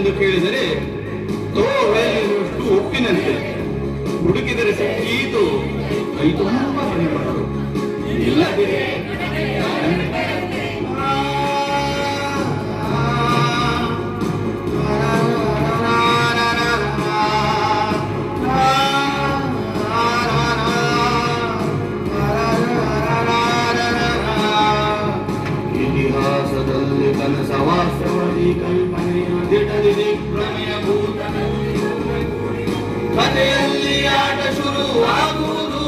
ಎಂದು ಕೇಳಿದರೆ ತೋವೆಯಲ್ಲಿರುವಷ್ಟು ಉಪ್ಪಿನಂತೆ, ಹುಡುಕಿದರೆ ಸಿಕ್ಕೀತು ಕೈ ತುಂಬ ಬರಬಾರದು. ಇಲ್ಲದಿರೇ ಇತಿಹಾಸದಲ್ಲಿ ಕನಸ ವಾಸ್ತವದಿ ಕಲ್ಪನೆಯ ದಿಟದಿದೆ ಪ್ರಮೇಯ ಭೂತ ಕಥೆಯಲ್ಲಿ ಆಟ ಶುರುವಾಗುವುದು.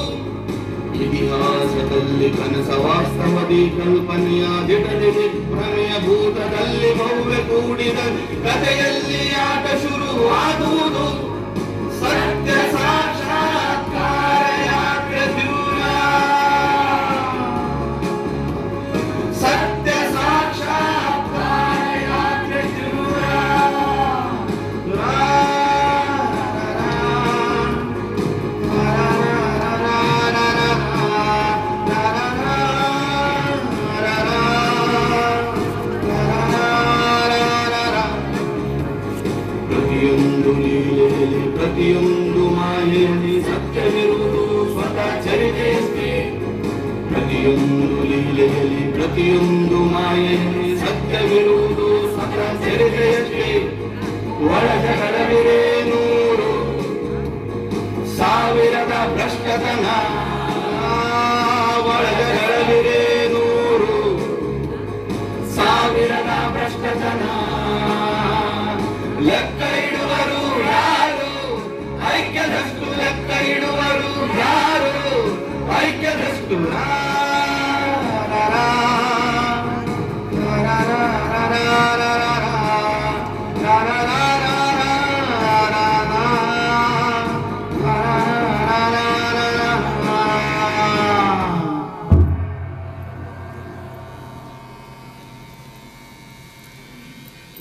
ಇತಿಹಾಸದಲ್ಲಿ ಕನಸ ವಾಸ್ತವದಿ ಕಲ್ಪನೆಯ ದಿಟದಿದೆ ಪ್ರಮೇಯ ಭೂತದಲ್ಲಿ ಭವ್ಯ ಕೂಡಿದ ಕಥೆಯಲ್ಲಿ ಆಟ ಶುರುವಾಗುವುದು. ಸತ್ಯ ಸಾಕ್ಷಾತ್ಕಾರ ಯಾತ್ರೆ ದೂರ, ಸತ್ಯ ಸಾಕ್ಷಾತ್ಕಾರ ಯಾತ್ರೆ ದೂರ. ಪ್ರತಿಯೊಂದು ಲೀಲೆಯಲ್ಲಿ ಪ್ರತಿಯೊಂದು ಮಾಯೆಯಲ್ಲಿ ಸತ್ಯವಿರುವುದು ಸ್ವತಃ ಚರಿತೆಯಷ್ಟೇ. ಪ್ರತಿಯೊಂದು ಲೀಲೆಯಲ್ಲಿ ಪ್ರತಿಯೊಂದು ಮಾಯೆಯಲ್ಲಿ ಸತ್ಯವಿರುವುದು ಸ್ವತಃ ಚರಿತೆಯಷ್ಟೇ. ಒಳಜಗಳವಿರೇ ನೂರು ಸಾವಿರದ ಭ್ರಷ್ಟತನ, ಒಳಜಗಳವಿರೇ ನೂರು ಸಾವಿರದ ಭ್ರಷ್ಟತನ. ಲೆಕ್ಕ ಇಡುವರು ಯಾರು ಐಕ್ಯದಷ್ಟು, ಲೆಕ್ಕ ಇಡುವರು ಯಾರು ಐಕ್ಯದಷ್ಟು.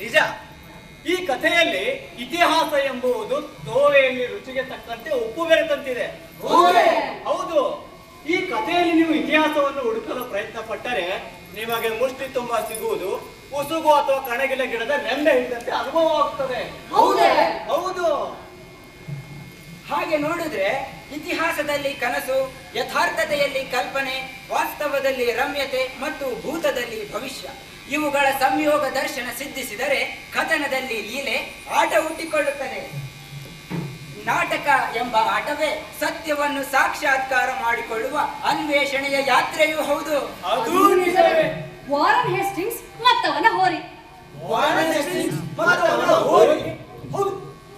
ನಿಜ, ಈ ಕಥೆಯಲ್ಲಿ ಇತಿಹಾಸ ಎಂಬುದು ತೋವೆಯಲ್ಲಿ ರುಚಿಗೆ ತಕ್ಕಂತೆ ಉಪ್ಪು ಬೆರೆತಂತಿದೆ. ಹೌದು, ಈ ಕಥೆಯಲ್ಲಿ ನೀವು ಇತಿಹಾಸವನ್ನು ಹುಡುಕಲು ಪ್ರಯತ್ನ ಪಟ್ಟರೆ ನಿಮಗೆ ಮುಷ್ಟಿ ತುಂಬಾ ಸಿಗುವುದು ಉಸುಗು ಅಥವಾ ಕಣಗಿಲ ಗಿಡದ ನೆಂಬೆ ಹಿಡಿದಂತೆ ಅನುಭವವಾಗುತ್ತದೆ. ಹೌದು. ಹಾಗೆ ನೋಡಿದ್ರೆ ಇತಿಹಾಸದಲ್ಲಿ ಕನಸು, ಯಥಾರ್ಥತೆಯಲ್ಲಿ ಕಲ್ಪನೆ, ವಾಸ್ತವದಲ್ಲಿ ರಮ್ಯತೆ ಮತ್ತು ಭೂತದಲ್ಲಿ ಭವಿಷ್ಯ ಇವುಗಳ ಸಂಯೋಗ ದರ್ಶನ ಸಿದ್ಧಿಸಿದರೆ ಕಥನದಲ್ಲಿ ಲೀಲೆ ಆಟ ಹುಟ್ಟಿಕೊಳ್ಳುತ್ತದೆ. ನಾಟಕ ಎಂಬ ಆಟವೇ ಸತ್ಯವನ್ನು ಸಾಕ್ಷಾತ್ಕಾರ ಮಾಡಿಕೊಳ್ಳುವ ಅನ್ವೇಷಣೆಯ ಯಾತ್ರೆಯೂ ಹೌದು. ಅದು ನಿಜವೇ. ವಾರನ್ ಹೇಸ್ಟಿಂಗ್ಸ್ ಮತ್ತವನ ಹೋರಿ. ವಾರನ್ ಹೇಸ್ಟಿಂಗ್ಸ್ ಮತ್ತವನ ಹೋರಿ. ಹೌದು,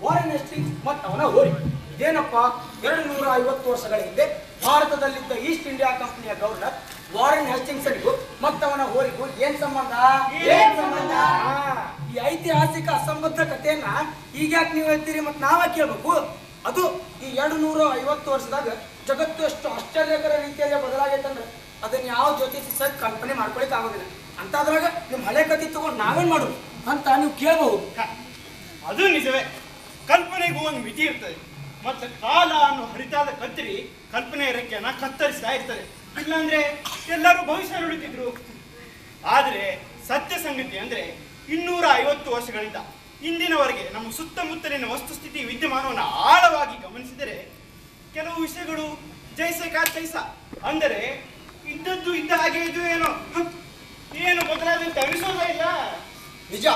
ವಾರನ್ ಹೇಸ್ಟಿಂಗ್ಸ್ ಮತ್ತವನ ಹೋರಿ. ಇದೇನಪ್ಪ, 250 ವರ್ಷಗಳ ಹಿಂದೆ ಭಾರತದಲ್ಲಿದ್ದ ಈಸ್ಟ್ ಇಂಡಿಯಾ ಕಂಪನಿಯ ಗವರ್ನರ್ ವಾರನ್ ಹೇಸ್ಟಿಂಗ್ಸ್ಗೂ ಮತ್ತವನ ಹೋರಿಗೂ ಏನ್ ಸಂಬಂಧ? ಈ ಐತಿಹಾಸಿಕ ಅಸಂಬದ್ಧ ಕಥೆಯನ್ನ ಈಗ ಯಾಕೆ ನೀವು ಹೇಳ್ತೀರಿ ಮತ್ತೆ ನಾವೇ ಕೇಳ್ಬೇಕು? ಅದು ಈ 250 ವರ್ಷದಾಗ ಜಗತ್ತು ಎಷ್ಟು ಆಶ್ಚರ್ಯಕರ ರೀತಿಯಲ್ಲಿ ಬದಲಾಗೈತಂದ್ರೆ ಅದನ್ನ ಯಾವ ಜ್ಯೋತಿಷಿ ಸರ್ ಕಲ್ಪನೆ ಮಾಡ್ಕೊಳಿಕ್ ಆಗೋದಿಲ್ಲ. ಅಂತದ್ರಾಗ ನಿಮ್ ಹಳೆ ಕಥೆ ತಗೊಂಡು ನಾವೇನ್ ಮಾಡುದು ಅಂತ ನೀವು ಕೇಳಬಹುದು. ಅದು ನಿಜವೇ. ಕಲ್ಪನೆಗೂ ಒಂದು ಮಿತಿ ಇರ್ತದೆ. ಮತ್ತೆ ಕಾಲ ಅನ್ನೋ ಹರಿತಾದ ಕತ್ತರಿ ಕಲ್ಪನೆ ರೆಕ್ಕೆಯನ್ನ ಕತ್ತರಿಸ್ತಾ ಇರ್ತದೆ. ಇಲ್ಲಾಂದ್ರೆ ಎಲ್ಲರೂ ಭವಿಷ್ಯ ನುಡಿತಿದ್ರು. ಆದ್ರೆ ಸತ್ಯ ಸಂಗತಿ ಅಂದ್ರೆ 250 ವರ್ಷಗಳಿಂದ ಇಂದಿನವರೆಗೆ ನಮ್ಮ ಸುತ್ತಮುತ್ತಲಿನ ವಸ್ತುಸ್ಥಿತಿ ವಿದ್ಯಮಾನವನ್ನು ಆಳವಾಗಿ ಗಮನಿಸಿದರೆ ಕೆಲವು ವಿಷಯಗಳು ಜೈಸೆ ಕಾ ತೈಸ ಅಂದರೆ ಇದ್ದದ್ದು ಇದ್ದ ಹಾಗೆ ಇದು ಏನು ಬದಲಾದಂತೆ ಅನಿಸೋದೇ ಇಲ್ಲ. ನಿಜ.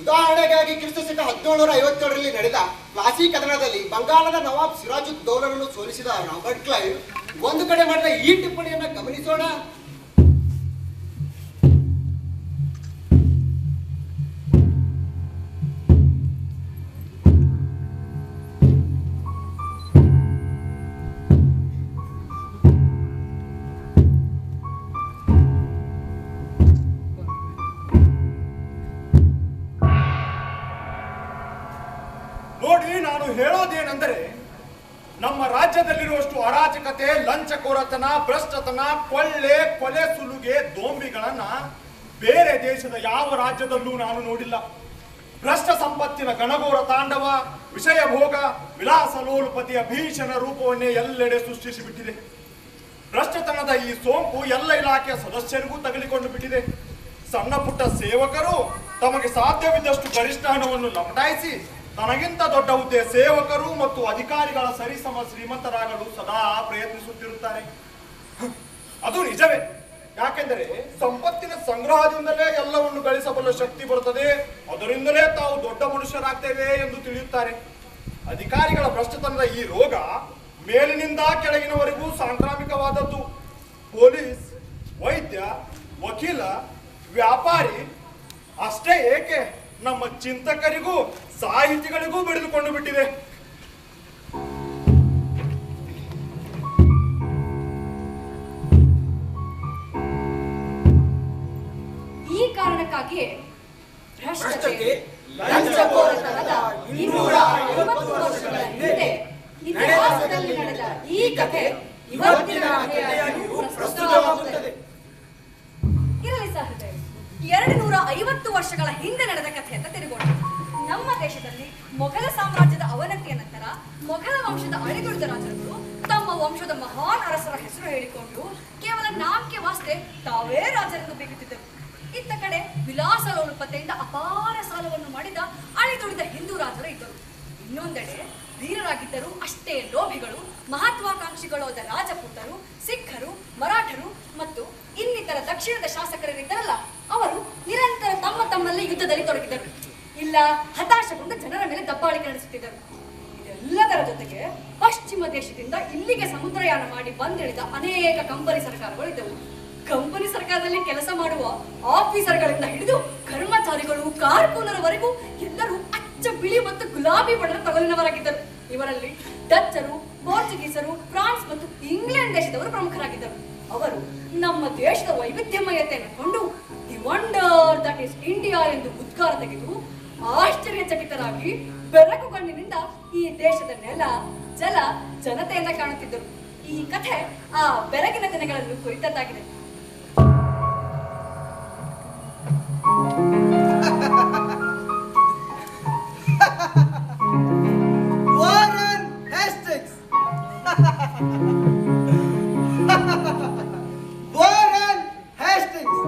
ಉದಾಹರಣೆಗಾಗಿ ಕ್ರಿಸ್ತ ಶಕ 1757ರಲ್ಲಿ ನಡೆದ ಪ್ಲಾಸಿ ಕದನದಲ್ಲಿ ಬಂಗಾಳದ ನವಾಬ್ ಸಿರಾಜುದ್ದೌಲನನ್ನು ಸೋಲಿಸಿದ ರಾಬರ್ಟ್ ಕ್ಲೈವ್ ಒಂದು ಕಡೆ ಮಾಡಿದ ಈ ಟಿಪ್ಪಣಿಯನ್ನ ಗಮನಿಸೋಣ. ನೋಡಿ, ನಾನು ಹೇಳೋದೇನೆಂದರೆ ನಮ್ಮ ರಾಜ್ಯದಲ್ಲಿರುವಷ್ಟು ಅರಾಜಕತೆ, ಲಂಚಕೋರತನ, ಭ್ರಷ್ಟತನ, ಕೊಳ್ಳೆ, ಕೊಲೆ, ಸುಲುಗೆ, ದೋಂಬಿಗಳನ್ನ ಬೇರೆ ದೇಶದ ಯಾವ ರಾಜ್ಯದಲ್ಲೂ ನಾನು ನೋಡಿಲ್ಲ. ಭ್ರಷ್ಟ ಸಂಪತ್ತಿನ ಗಣಗೋರ ತಾಂಡವ, ವಿಷಯ ಭೋಗ, ವಿಲಾಸ ಲೋಲುಪತಿಯ ಭೀಷಣ ರೂಪವನ್ನೇ ಎಲ್ಲೆಡೆ ಸೃಷ್ಟಿಸಿಬಿಟ್ಟಿದೆ. ಭ್ರಷ್ಟತನದ ಈ ಸೋಂಕು ಎಲ್ಲ ಇಲಾಖೆಯ ಸದಸ್ಯರಿಗೂ ತಗಲಿಕೊಂಡು ಬಿಟ್ಟಿದೆ. ಸಣ್ಣ ಪುಟ್ಟ ಸೇವಕರು ತಮಗೆ ಸಾಧ್ಯವಿದ್ದಷ್ಟು ಗರಿಷ್ಠ ಹಣವನ್ನು ಲಪಟಾಯಿಸಿ ತನಗಿಂತ ದೊಡ್ಡ ಹುದ್ದೆ ಸೇವಕರು ಮತ್ತು ಅಧಿಕಾರಿಗಳ ಸರಿಸಮ ಶ್ರೀಮಂತರಾಗಲು ಸದಾ ಪ್ರಯತ್ನಿಸುತ್ತಿರುತ್ತಾರೆ. ಅದು ನಿಜವೇ. ಯಾಕೆಂದರೆ ಸಂಪತ್ತಿನ ಸಂಗ್ರಹದಿಂದಲೇ ಎಲ್ಲವನ್ನು ಗಳಿಸಬಲ್ಲ ಶಕ್ತಿ ಬರುತ್ತದೆ, ಅದರಿಂದಲೇ ತಾವು ದೊಡ್ಡ ಮನುಷ್ಯರಾಗ್ತೇವೆ ಎಂದು ತಿಳಿಯುತ್ತಾರೆ. ಅಧಿಕಾರಿಗಳ ಭ್ರಷ್ಟತನದ ಈ ರೋಗ ಮೇಲಿನಿಂದ ಕೆಳಗಿನವರೆಗೂ ಸಾಂಕ್ರಾಮಿಕವಾದದ್ದು. ಪೊಲೀಸ್, ವೈದ್ಯ, ವಕೀಲ, ವ್ಯಾಪಾರಿ ಅಷ್ಟೇ ಏಕೆ ನಮ್ಮ ಚಿಂತಕರಿಗೂ ಸಾಹಿತಿಗಳಿಗೂ ಬೆಳೆದುಕೊಂಡು ಬಿಟ್ಟಿದೆ. ಈ ಕಾರಣಕ್ಕಾಗಿಯೇ ಭ್ರಷ್ಟತೆ, ಲಂಚಕೋರತನದ 250 ವರ್ಷಗಳ ಹಿಂದೆ ಇತಿಹಾಸದಲ್ಲಿ ನಡೆದ ಈ ಕಥೆ ಇವತ್ತಿನ ಕಥೆಯಾಗಿಯೂ ಪ್ರಸ್ತುತವಾಗುತ್ತದೆ. ಇರಲಿ ಸಹೃದಯ, 250 ವರ್ಷಗಳ ಹಿಂದೆ ನಡೆದ ಕಥೆ ಅಂತ ತಿರುಗೋಣ. ನಮ್ಮ ದೇಶದಲ್ಲಿ ಮೊಘಲ ಸಾಮ್ರಾಜ್ಯದ ಅವನತಿಯ ನಂತರ ಮೊಘಲ ವಂಶದ ಅಳಿದುಳಿದ ರಾಜರುಗಳು ತಮ್ಮ ವಂಶದ ಮಹಾನ್ ಅರಸರ ಹೆಸರು ಹೇಳಿಕೊಂಡು ಕೇವಲ ನಾಮಕೆ ವಾಸ್ತೆ ತಾವೇ ರಾಜರನ್ನು ಬೀಗುತ್ತಿದ್ದರು. ಇತ್ತ ಕಡೆ ವಿಲಾಸಲೋಲುಪತೆಯಿಂದ ಅಪಾರ ಸಾಲವನ್ನು ಮಾಡಿದ ಅಳಿದುಳಿದ ಹಿಂದೂ ರಾಜರು ಇದ್ದರು. ಇನ್ನೊಂದೆಡೆ ವೀರರಾಗಿದ್ದರು ಅಷ್ಟೇ ಲೋಭಿಗಳು, ಮಹತ್ವಾಕಾಂಕ್ಷಿಗಳಾದ ರಾಜಪೂತರು, ಸಿಖ್ಖರು, ಮರಾಠರು ಮತ್ತು ಇನ್ನಿತರ ದಕ್ಷಿಣದ ಶಾಸಕರಿದ್ದರಲ್ಲ, ಅವರು ನಿರಂತರ ತಮ್ಮಲ್ಲಿ ಯುದ್ಧದಲ್ಲಿ ತೊಡಗಿದರು. ಇಲ್ಲ ಹತಾಶಗೊಂಡ ಜನರ ಮೇಲೆ ದಬ್ಬಾಳಿಕೆ ನಡೆಸುತ್ತಿದ್ದರು. ಇದೆಲ್ಲದರ ಜೊತೆಗೆ ಪಶ್ಚಿಮ ದೇಶದಿಂದ ಇಲ್ಲಿಗೆ ಸಮುದ್ರಯಾನ ಮಾಡಿ ಬಂದಿಳಿದ ಅನೇಕ ಕಂಪನಿ ಸರ್ಕಾರಗಳು ಇದ್ದವು. ಕಂಪನಿ ಸರ್ಕಾರದಲ್ಲಿ ಕೆಲಸ ಮಾಡುವ ಆಫೀಸರ್ಗಳಿಂದ ಹಿಡಿದು ಕರ್ಮಚಾರಿಗಳು, ಕಾರ್ಕೂನರವರೆಗೂ ಎಲ್ಲರೂ ಅಚ್ಚ ಬಿಳಿ ಮತ್ತು ಗುಲಾಬಿ ಬಣ್ಣದ ತಗಲಿನವರಾಗಿದ್ದರು. ಇವರಲ್ಲಿ ಡಚ್ಚರು, ಪೋರ್ಚುಗೀಸರು, ಫ್ರಾನ್ಸ್ ಮತ್ತು ಇಂಗ್ಲೆಂಡ್ ದೇಶದವರು ಪ್ರಮುಖರಾಗಿದ್ದರು. ಅವರು ನಮ್ಮ ದೇಶದ ವೈವಿಧ್ಯಮಯತೆಯನ್ನು ಕೊಂಡು the wonder that is India ಎಂದು ಉದ್ಗಾರ ತೆಗೆದು ಆಶ್ಚರ್ಯಚಕಿತರಾಗಿ ಬೆರಗುಗಣ್ಣಿನಿಂದ ಈ ದೇಶದ ನೆಲ, ಜಲ, ಜನತೆಯನ್ನ ಕಾಣುತ್ತಿದ್ದರು. ಈ ಕಥೆ ಆ ಬೆರಗಿನ ದಿನಗಳನ್ನು ಕುರಿತದ್ದಾಗಿದೆ. Warren Hastings. ವಾರನ್ ಹೇಸ್ಟಿಂಗ್ಸ್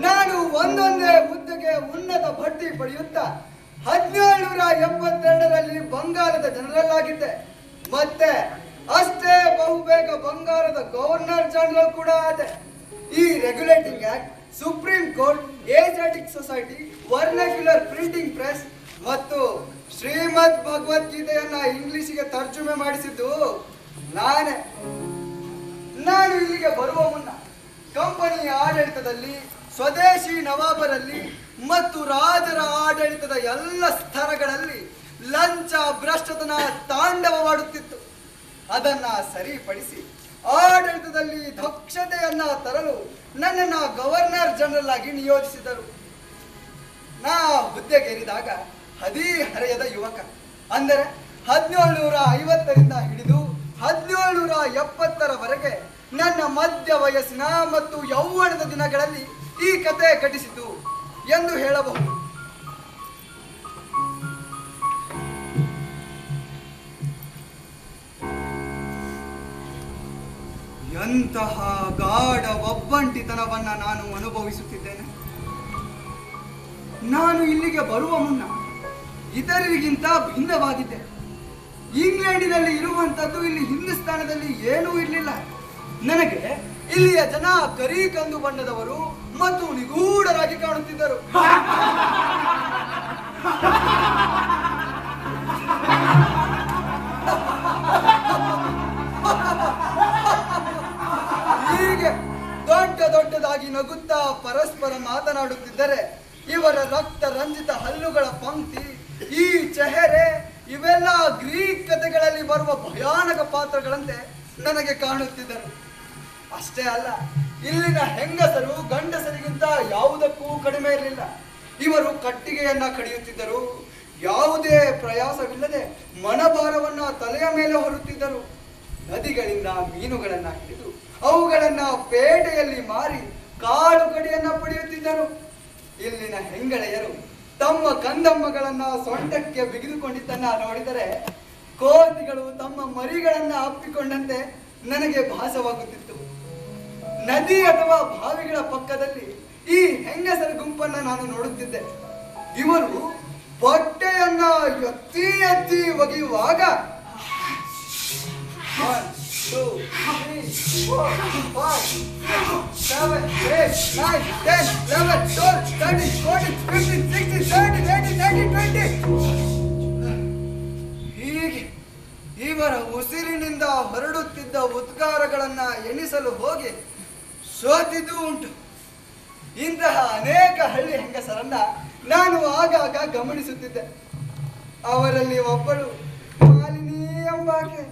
ನಾನು ಒಂದೊಂದೇ ಹುದ್ದೆಗೆ ಉನ್ನತ ಬಡ್ತಿ ಪಡೆಯುತ್ತಾ 1772ರಲ್ಲಿ ಬಂಗಾಳದ ಜನರಲ್ ಆಗಿದ್ದೆ. ಮತ್ತೆ ಅಷ್ಟೇ ಬಹುಬೇಗ ಬಂಗಾಳದ ಗವರ್ನರ್ ಜನರಲ್ ಕೂಡ ಆದೆ. ಈ regulating act, supreme court, Asiatic society, vernacular printing press ಮತ್ತು ಶ್ರೀಮದ್ ಭಗವದ್ಗೀತೆಯನ್ನ ಇಂಗ್ಲಿಷಿಗೆ ತರ್ಜುಮೆ ಮಾಡಿಸಿದ್ದು ನಾನೇ. ನಾನು ಇಲ್ಲಿಗೆ ಬರುವ ಮುನ್ನ ಕಂಪನಿಯ ಆಡಳಿತದಲ್ಲಿ, ಸ್ವದೇಶಿ ನವಾಬರಲ್ಲಿ ಮತ್ತು ರಾಜರ ಆಡಳಿತದ ಎಲ್ಲ ಸ್ತರಗಳಲ್ಲಿ ಲಂಚ, ಭ್ರಷ್ಟತನ ತಾಂಡವವಾಡುತ್ತಿತ್ತು. ಅದನ್ನ ಸರಿಪಡಿಸಿ ಆಡಳಿತದಲ್ಲಿ ದಕ್ಷತೆಯನ್ನ ತರಲು ನನ್ನನ್ನು ಗವರ್ನರ್ ಜನರಲ್ ಆಗಿ ನಿಯೋಜಿಸಿದರು. ನಾ ಹುದ್ದೆಗೇರಿದಾಗ ಹದಿಹರೆಯದ ಯುವಕ. ಅಂದರೆ 1750ರಿಂದ ಹಿಡಿದು 1770ರವರೆಗೆ ನನ್ನ ಮಧ್ಯ ವಯಸ್ಸಿನ ಮತ್ತು ಯೌವನದ ದಿನಗಳಲ್ಲಿ ಈ ಕಥೆ ಘಟಿಸಿತು ಎಂದು ಹೇಳಬಹುದು. ಎಂತಹ ಗಾಢ ಒಬ್ಬಂಟಿತನವನ್ನ ನಾನು ಅನುಭವಿಸುತ್ತಿದ್ದೇನೆ. ನಾನು ಇಲ್ಲಿಗೆ ಬರುವ ಮುನ್ನ ಇತರರಿಗಿಂತ ಭಿನ್ನವಾಗಿದ್ದೆ. ಇಂಗ್ಲೆಂಡಿನಲ್ಲಿ ಇರುವಂತದ್ದು ಇಲ್ಲಿ ಹಿಂದೂಸ್ತಾನದಲ್ಲಿ ಏನೂ ಇರಲಿಲ್ಲ. ನನಗೆ ಇಲ್ಲಿಯ ಜನ ಕರಿ ಕಂದು ಬಣ್ಣದವರು ಮತ್ತು ನಿಗೂಢರಾಗಿ ಕಾಣುತ್ತಿದ್ದರು. ಹೀಗೆ ದೊಡ್ಡದಾಗಿ ನಗುತ್ತಾ ಪರಸ್ಪರ ಮಾತನಾಡುತ್ತಿದ್ದರೆ ಇವರ ರಕ್ತ ರಂಜಿತ ಹಲ್ಲುಗಳ ಪಂಕ್ತಿ, ಈ ಚೆಹರೆ ಇವೆಲ್ಲ ಗ್ರೀಕ್ ಕಥೆಗಳಲ್ಲಿ ಬರುವ ಭಯಾನಕ ಪಾತ್ರಗಳಂತೆ ನನಗೆ ಕಾಣುತ್ತಿದ್ದರು. ಅಷ್ಟೇ ಅಲ್ಲ, ಇಲ್ಲಿನ ಹೆಂಗಸರು ಗಂಡಸರಿಗಿಂತ ಯಾವುದಕ್ಕೂ ಕಡಿಮೆ ಇರಲಿಲ್ಲ. ಇವರು ಕಟ್ಟಿಗೆಯನ್ನ ಕಡಿಯುತ್ತಿದ್ದರು. ಯಾವುದೇ ಪ್ರಯಾಸವಿಲ್ಲದೆ ಮನಭಾರವನ್ನ ತಲೆಯ ಮೇಲೆ ಹೊರುತ್ತಿದ್ದರು. ನದಿಗಳಿಂದ ಮೀನುಗಳನ್ನ ಹಿಡಿದು ಅವುಗಳನ್ನ ಪೇಟೆಯಲ್ಲಿ ಮಾರಿ ಕಾಳು ಕಡಿಯನ್ನ ಪಡೆಯುತ್ತಿದ್ದರು. ಇಲ್ಲಿನ ಹೆಂಗಳೆಯರು ತಮ್ಮ ಕಂದಮ್ಮಗಳನ್ನ ಸೊಂಟಕ್ಕೆ ಬಿಗಿದುಕೊಂಡಿದ್ದನ್ನ ನೋಡಿದರೆ ಕೋತಿಗಳು ತಮ್ಮ ಮರಿಗಳನ್ನ ಅಪ್ಪಿಕೊಂಡಂತೆ ನನಗೆ ಭಾಸವಾಗುತ್ತಿತ್ತು. ನದಿ ಅಥವಾ ಬಾವಿಗಳ ಪಕ್ಕದಲ್ಲಿ ಈ ಹೆಂಗಸರ ಗುಂಪನ್ನ ನಾನು ನೋಡುತ್ತಿದ್ದೆ. ಇವರು ಬಟ್ಟೆಯನ್ನ ಎತ್ತಿ ಎತ್ತಿ ಒಗೆಯುವಾಗ 1, 2, 3, 4, 5, 6, 7, 8, 9, 10, 11, 12, 13, 14, 15, 16, 17, 18, 19, 20. ಹೀಗೆ ಇವರ ಉಸಿರಿನಿಂದ ಹೊರಡುತ್ತಿದ್ದ ಉದ್ಗಾರಗಳನ್ನ ಎಣಿಸಲು ಹೋಗಿ ಸೋತಿದ್ದು ಉಂಟು. ಇಂತಹ ಅನೇಕ ಹಳ್ಳಿ ಹೆಂಗಸರನ್ನ ನಾನು ಆಗಾಗ ಗಮನಿಸುತ್ತಿದ್ದೆ. ಅವರಲ್ಲಿ ಒಬ್ಬಳು ಮಾಲಿನಿ ಎಂಬಾಕೆ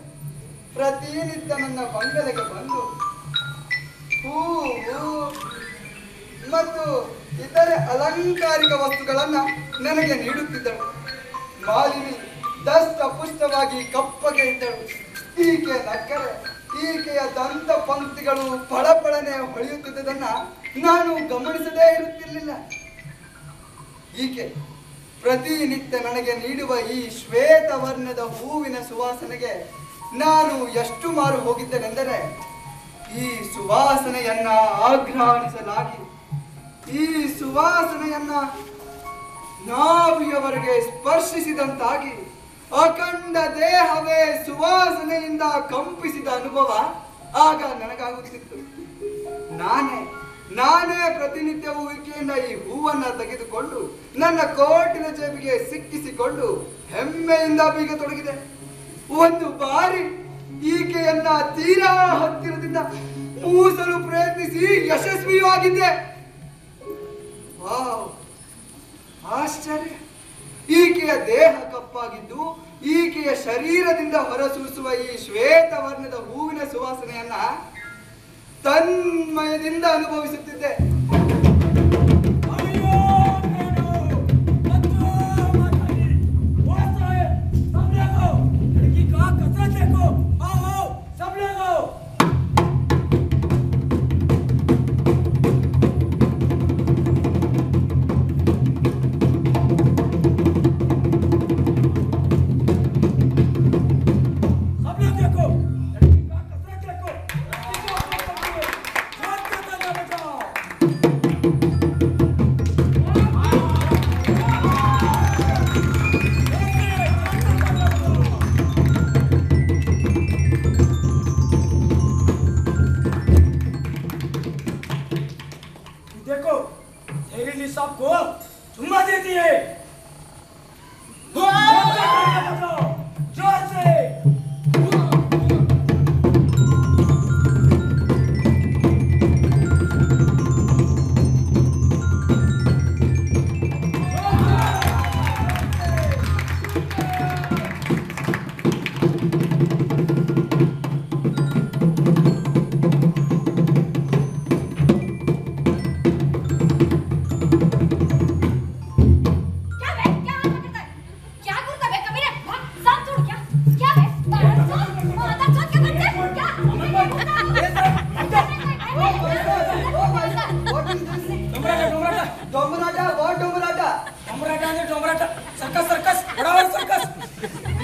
ಪ್ರತಿನಿತ್ಯ ನನ್ನ ಬಂಗಲೆಗೆ ಬಂದು ಹೂವು ಮತ್ತು ಇತರೆ ಅಲಂಕಾರಿಕ ವಸ್ತುಗಳನ್ನ ನನಗೆ ನೀಡುತ್ತಿದ್ದಳು. ಮಾಲಿನಿ ದಷ್ಟ ಪುಷ್ಟವಾಗಿ ಕಪ್ಪಗೆ ಇದ್ದಳು. ಈಕೆ ನಕ್ಕರೆ ಈಕೆಯ ದಂತ ಪಂಕ್ತಿಗಳು ಫಳಫಳನೆ ಹೊಳೆಯುತ್ತಿದ್ದುದನ್ನ ನಾನು ಗಮನಿಸದೇ ಇರುತ್ತಿರಲಿಲ್ಲ. ಈಕೆ ಪ್ರತಿನಿತ್ಯ ನನಗೆ ನೀಡುವ ಈ ಶ್ವೇತವರ್ಣದ ಹೂವಿನ ಸುವಾಸನೆಗೆ ನಾನು ಎಷ್ಟು ಮಾರು ಹೋಗಿದ್ದೇನೆಂದರೆ, ಈ ಸುವಾಸನೆಯನ್ನ ಆಘ್ರಾಣಿಸಲಾಗಿ ಈ ಸುವಾಸನೆಯನ್ನ ನಾಭಿಯವರೆಗೆ ಸ್ಪರ್ಶಿಸಿದಂತಾಗಿ ಅಖಂಡ ದೇಹವೇ ಸುವಾಸನೆಯಿಂದ ಕಂಪಿಸಿದ ಅನುಭವ ಆಗ ನನಗಾಗುತ್ತಿತ್ತು. ನಾನೇ ಪ್ರತಿನಿತ್ಯವೂ ಈಕೆಯಿಂದ ಈ ಹೂವನ್ನ ತೆಗೆದುಕೊಂಡು ನನ್ನ ಕೋಟಿನ ಜೇಬಿಗೆ ಸಿಕ್ಕಿಸಿಕೊಂಡು ಹೆಮ್ಮೆಯಿಂದ ಬೀಗತೊಡಗಿದೆ. ಒಂದು ಬಾರಿ ಈಕೆಯನ್ನ ತೀರಾ ಹತ್ತಿರದಿಂದ ಮೂಸಲು ಪ್ರಯತ್ನಿಸಿ ಯಶಸ್ವಿಯೂ ಆಗಿದ್ದೆ. ವಾವ್, ಆಶ್ಚರ್ಯ! ಈಕೆಯ ದೇಹ ಕಪ್ಪಾಗಿದ್ದು ಈಕೆಯ ಶರೀರದಿಂದ ಹೊರಸೂಸುವ ಈ ಶ್ವೇತವರ್ಣದ ಹೂವಿನ ಸುವಾಸನೆಯನ್ನ ತನ್ಮಯದಿಂದ ಅನುಭವಿಸುತ್ತಿದ್ದೆ.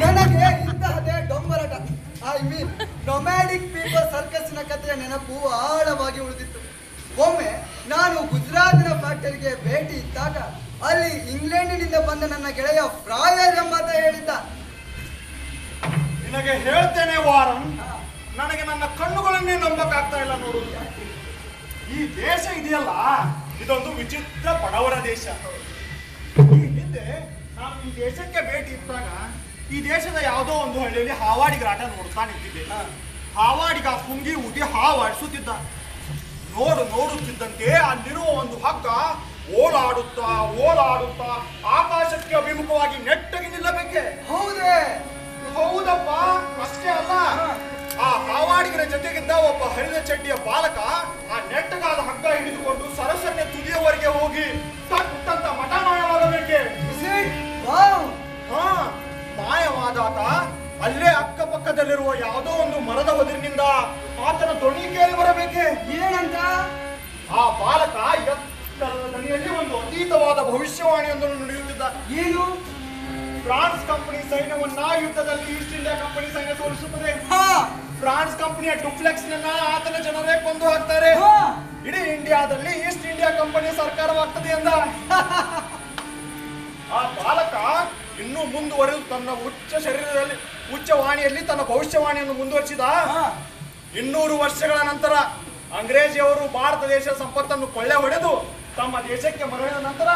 ನನಗೆ ಇಂತಹದೇ ಡೊಂಬರಾಟ, ಐ ಮೀನ್ ನೊಮ್ಯಾಡಿಕ್ ಪೀಪಲ್ ಸರ್ಕಸ್ಸಿನ ಕಥೆಯ ನೆನಪು ಆಳವಾಗಿ ಉಳಿದಿತ್ತು. ಒಮ್ಮೆ ನಾನು ಗುಜರಾತಿನ ಫ್ಯಾಕ್ಟರಿಗೆ ಭೇಟಿ ಇದ್ದಾಗ ಅಲ್ಲಿ ಇಂಗ್ಲೆಂಡಿನಿಂದ ಬಂದ ನನ್ನ ಗೆಳೆಯ ಫ್ರಾಯರ್ ಎಂಬಾತ ಹೇಳಿದ್ದ, ನಿನಗೆ ಹೇಳ್ತೇನೆ ವಾರನ್, ನನಗೆ ನನ್ನ ಕಣ್ಣುಗಳನ್ನೇ ನಂಬಕ್ಕಾಗ್ತಾ ಇಲ್ಲ ನೋಡು. ಈ ದೇಶ ಇದೆಯಲ್ಲ, ಇದೊಂದು ವಿಚಿತ್ರ ಬಡವರ ದೇಶ. ಈ ಹಿಂದೆ ನಾನು ಈ ದೇಶಕ್ಕೆ ಭೇಟಿ ಇದ್ದಾಗ ಈ ದೇಶದ ಯಾವುದೋ ಒಂದು ಹಳ್ಳಿಯಲ್ಲಿ ಹಾವಾಡಿಗರಾಟ ನೋಡ್ತಾ ನಿಂತಿದ್ದೆ. ಹಾವಾಡಿಗ ಪುಂಗಿ ಊದಿ ಹಾವಾಡಿಸುತ್ತಿದ್ದ. ನೋಡುತ್ತಿದ್ದಂತೆ ಅಲ್ಲಿರುವ ಒಂದು ಹಗ್ಗ ಓಲಾಡುತ್ತಾ ಆಕಾಶಕ್ಕೆ ಅಭಿಮುಖವಾಗಿ ನೆಟ್ಟಗೆ ನಿಲ್ಲಬೇಕೆ. ಹೌದೇ? ಹೌದಪ್ಪ, ಅಷ್ಟೇ ಅಲ್ಲ, ಆ ಹಾವಾಡಿಗರ ಜೊತೆಗಿದ್ದ ಒಬ್ಬ ಹರಿದ ಚಡ್ಡಿಯ ಬಾಲಕ ಆ ನೆಟ್ಟಗಾದ ಹಗ್ಗ ಹಿಡಿದುಕೊಂಡು ಸರಸನ್ನೆ ತುದಿಯವರೆಗೆ ಹೋಗಿ ತಟ್ಟಂತ ಮಠ ಮಾಯವಾಗಬೇಕೆ. ಮಾಯವಾದಾತ ಅಲ್ಲೇ ಅಕ್ಕಪಕ್ಕದಲ್ಲಿರುವ ಯಾವುದೋ ಒಂದು ಮರದ ಹೊದಿರಿನಿಂದ ಆತನ ಧ್ವನಿ ಕೇಳಿ ಬರಬೇಕೆ. ಏನಂತ? ಆ ಬಾಲಕ ಎತ್ತರದ ಧ್ವನಿಯಲ್ಲಿ ಒಂದು ಅತೀತವಾದ ಭವಿಷ್ಯವಾಣಿಯೊಂದನ್ನು ನುಡಿಯುತ್ತಿದ್ದ. ಏನು? ಫ್ರಾನ್ಸ್ ಕಂಪನಿ ಸೈನ್ಯವನ್ನ ಯುದ್ಧದಲ್ಲಿ ಈಸ್ಟ್ ಇಂಡಿಯಾ ಕಂಪನಿ ಸೈನ್ಯ ಸೋಲಿಸುತ್ತದೆ. ಫ್ರಾನ್ಸ್ ಕಂಪನಿಯ ಡುಪ್ಲೆಕ್ಸ್ ಆತನ ಜನರೇ ಕೊಂದು ಹಾಕ್ತಾರೆ. ಇಡೀ ಇಂಡಿಯಾದಲ್ಲಿ ಈಸ್ಟ್ ಇಂಡಿಯಾ ಕಂಪನಿ ಸರ್ಕಾರವಾಗ್ತದೆ ಎಂದ. ಆ ಬಾಲಕ ಇನ್ನೂ ಮುಂದುವರೆದು ತನ್ನ ಉಚ್ಚವಾಣಿಯಲ್ಲಿ ತನ್ನ ಭವಿಷ್ಯವಾಣಿಯನ್ನು ಮುಂದುವರಿಸಿದ. 200 ವರ್ಷಗಳ ನಂತರ ಅಂಗ್ರೇಜಿಯವರು ಭಾರತ ದೇಶದ ಸಂಪತ್ತನ್ನು ಕೊಳ್ಳೆ ಹೊಡೆದು ತಮ್ಮ ದೇಶಕ್ಕೆ ಮರಳಿದ ನಂತರ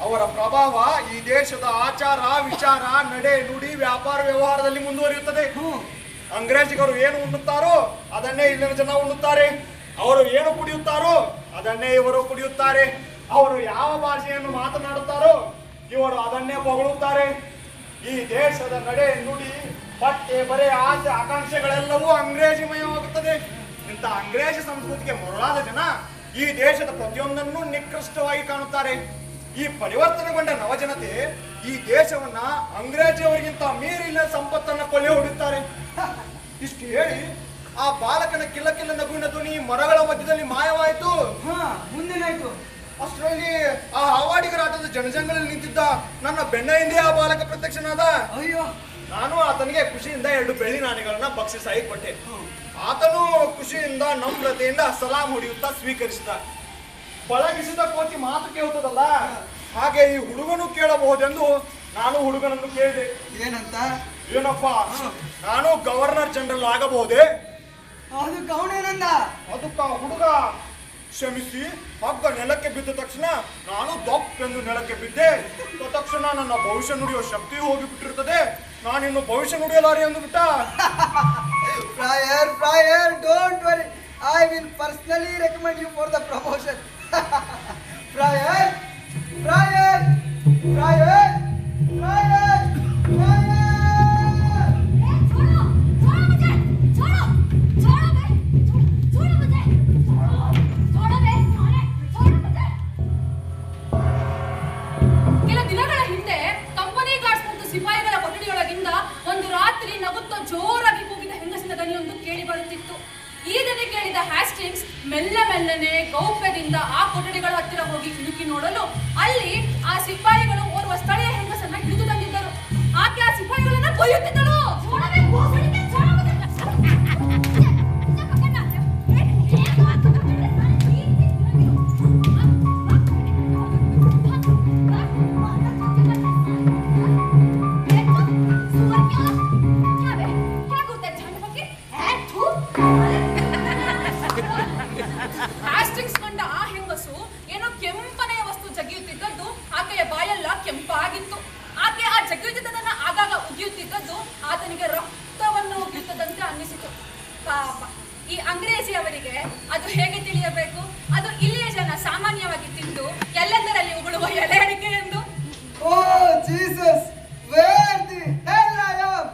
ಅವರ ಪ್ರಭಾವ ಈ ದೇಶದ ಆಚಾರ ವಿಚಾರ ನಡೆ ನುಡಿ ವ್ಯಾಪಾರ ವ್ಯವಹಾರದಲ್ಲಿ ಮುಂದುವರಿಯುತ್ತದೆ. ಅಂಗ್ರೇಜಿಗರು ಏನು ಉಣ್ಣುತ್ತಾರೋ ಅದನ್ನೇ ಇಲ್ಲಿನ ಜನ ಉಣ್ಣುತ್ತಾರೆ. ಅವರು ಏನು ಕುಡಿಯುತ್ತಾರೋ ಅದನ್ನೇ ಇವರು ಕುಡಿಯುತ್ತಾರೆ. ಅವರು ಯಾವ ಭಾಷೆಯನ್ನು ಮಾತನಾಡುತ್ತಾರೋ ಇವರು ಅದನ್ನೇ ಹೊಗಳುತ್ತಾರೆ. ಈ ದೇಶದ ನಡೆ ನುಡಿ ಬಟ್ಟೆ ಬರೆ ಆಸೆ ಆಕಾಂಕ್ಷೆಗಳೆಲ್ಲವೂ ಅಂಗ್ರೇಜಿಮಯವಾಗುತ್ತದೆ. ಇಂಥ ಅಂಗ್ರೇಜಿ ಸಂಸ್ಕೃತಿಗೆ ಮರಳಾದ ಜನ ಈ ದೇಶದ ಪ್ರತಿಯೊಂದನ್ನು ನಿಕೃಷ್ಟವಾಗಿ ಕಾಣುತ್ತಾರೆ. ಈ ಪರಿವರ್ತನೆಗೊಂಡ ನವಜನತೆ ಈ ದೇಶವನ್ನ ಅಂಗ್ರೇಜಿಯವರಿಗಿಂತ ಮೀರಿನ ಸಂಪತ್ತನ್ನ ಕೊಳ್ಳೆ ಹೊಡೆಯುತ್ತಾರೆ. ಇಷ್ಟು ಹೇಳಿ ಆ ಬಾಲಕನ ಕಿಲ್ಲ ಕಿಲ್ಲ ನಗುವಿನ ಧ್ವನಿ ಮರಗಳ ಮಧ್ಯದಲ್ಲಿ ಮಾಯವಾಯಿತು. ಮುಂದೇನಾಯ್ತು? ಅಷ್ಟರಲ್ಲಿ ಆ ಹಾವಾಡಿಗರ ಆಟದ ಜನಜಂಗಳಲ್ಲಿ ನಿಂತಿದ್ದ ನನ್ನ ಬೆನ್ನ ಹಿಂದೆ ಆ ಬಾಲಕ ಪ್ರತ್ಯಕ್ಷನಾದ. ಅಯ್ಯೋ, ನಾನು ಆತನಿಗೆ ಖುಷಿಯಿಂದ 2 ಬೆಳ್ಳಿ ನಾಣ್ಯಗಳನ್ನ ಬಕ್ಷಿಸಾಗಿ ಕೊಟ್ಟೆ. ಆತನು ಖುಷಿಯಿಂದ ನಮ್ರತೆಯಿಂದ ಸಲಾಂ ಹೊಡೆಯುತ್ತಾ ಸ್ವೀಕರಿಸಿದ. ಪಳಗಿಸಿದ ಕೋತಿ ಮಾತು ಕೇಳುತ್ತದಲ್ಲ, ಹಾಗೆ ಈ ಹುಡುಗನು ಕೇಳಬಹುದೆಂದು ನಾನು ಹುಡುಗನನ್ನು ಕೇಳಿದೆ. ಏನಂತ? ಏನಪ್ಪ, ನಾನು ಗವರ್ನರ್ ಜನರಲ್ ಆಗಬಹುದೇ? ಅದು ಗೌಣೇನಂದ. ಅದಕ್ಕ ಹುಡುಗ ಕ್ಷಮಿಸಿ, ಹಗ್ಗ ನೆಲಕ್ಕೆ ಬಿದ್ದ ತಕ್ಷಣ ನಾನು ದಪ್ಪೆಂದು ನೆಲಕ್ಕೆ ಬಿದ್ದೆ. ತಕ್ಷಣ ನನ್ನ ಭವಿಷ್ಯ ನುಡಿಯುವ ಶಕ್ತಿ ಹೋಗಿಬಿಟ್ಟಿರುತ್ತದೆ. ನಾನಿನ್ನು ಭವಿಷ್ಯ ನುಡಿಯಲಾರೆ ಎಂದು ಬಿಟ್ಟ. Friar, don't worry. I will personally recommend you for the promotion. Friar. ಕೆಲ ದಿನಗಳ ಹಿಂದೆ ಕಂಪನಿ ಗಾರ್ಡ್ಸ್ ಮತ್ತು ಸಿಪಾಯಿಗಳ ಕೊಠಡಿಯೊಳಗಿಂದ ಒಂದು ರಾತ್ರಿ ನಗುತ್ತಾ ಜೋರಾಗಿ ಕೂಗಿದ ಹೆಂಗಸಿನ ದನಿಯೊಂದು ಕೇಳಿ ಬರುತ್ತಿತ್ತು. ಈ ದನಿ ಕೇಳಿದ ಹ್ಯಾಸ್ಟಿಂಗ್ಸ್ ಮೆಲ್ಲನೆ ಗೌಪ್ಯದಿಂದ ಆ ಕೊಠಡಿಗಳ ಹತ್ತಿರ ಹೋಗಿ ಇಣುಕಿ ನೋಡಲು ಅಲ್ಲಿ ಆ ಸಿಪಾಯಿಗಳು ಓರ್ವ ಸ್ಥಳೀಯ ಹೆಂಗಸನ್ನ ಹಿಡಿದು ತಂದಿದ್ದರು. ಆಕೆ ಆ ಸಿಪಾಯಿಗಳನ್ನ ಕೊಯ್ಯುತ್ತಿದ್ದಳು. ಹ್ಯಾಸ್ಟಿಂಗ್ಸ್ ಕಂಡ ಆ ಹೆಂಗಸು ಏನೋ ಕೆಂಪನೆಯ ವಸ್ತು ಜಗಿಯುತ್ತಿದ್ದದ್ದು ಆಕೆಯ ಬಾಯೆಲ್ಲ ಕೆಂಪಾಗಿತ್ತು. ಆಕೆ ಆ ಜಗಿಯುತ್ತಿದ್ದದನ್ನ ಆಗಾಗ ಉಗಿಯುತ್ತಿದ್ದದ್ದು ಆತನಿಗೆ ರಕ್ತವನ್ನು ಉಗಿಯುತ್ತದಂತೆ ಅನ್ನಿಸಿತು. ಪಾಪ, ಈ ಅಂಗ್ರೇಜಿಯವರಿಗೆ ಅದು ಹೇಗೆ ತಿಳಿಯಬೇಕು? ಅದು ಇಲ್ಲಿಯ ಜನ ಸಾಮಾನ್ಯವಾಗಿ ತಿಂದು ಎಲ್ಲೆಂದರಲ್ಲಿ ಉಗುಳುವ ಎಲೆ ಅಡಿಕೆ ಎಂದು. Oh Jesus, where the hell I am?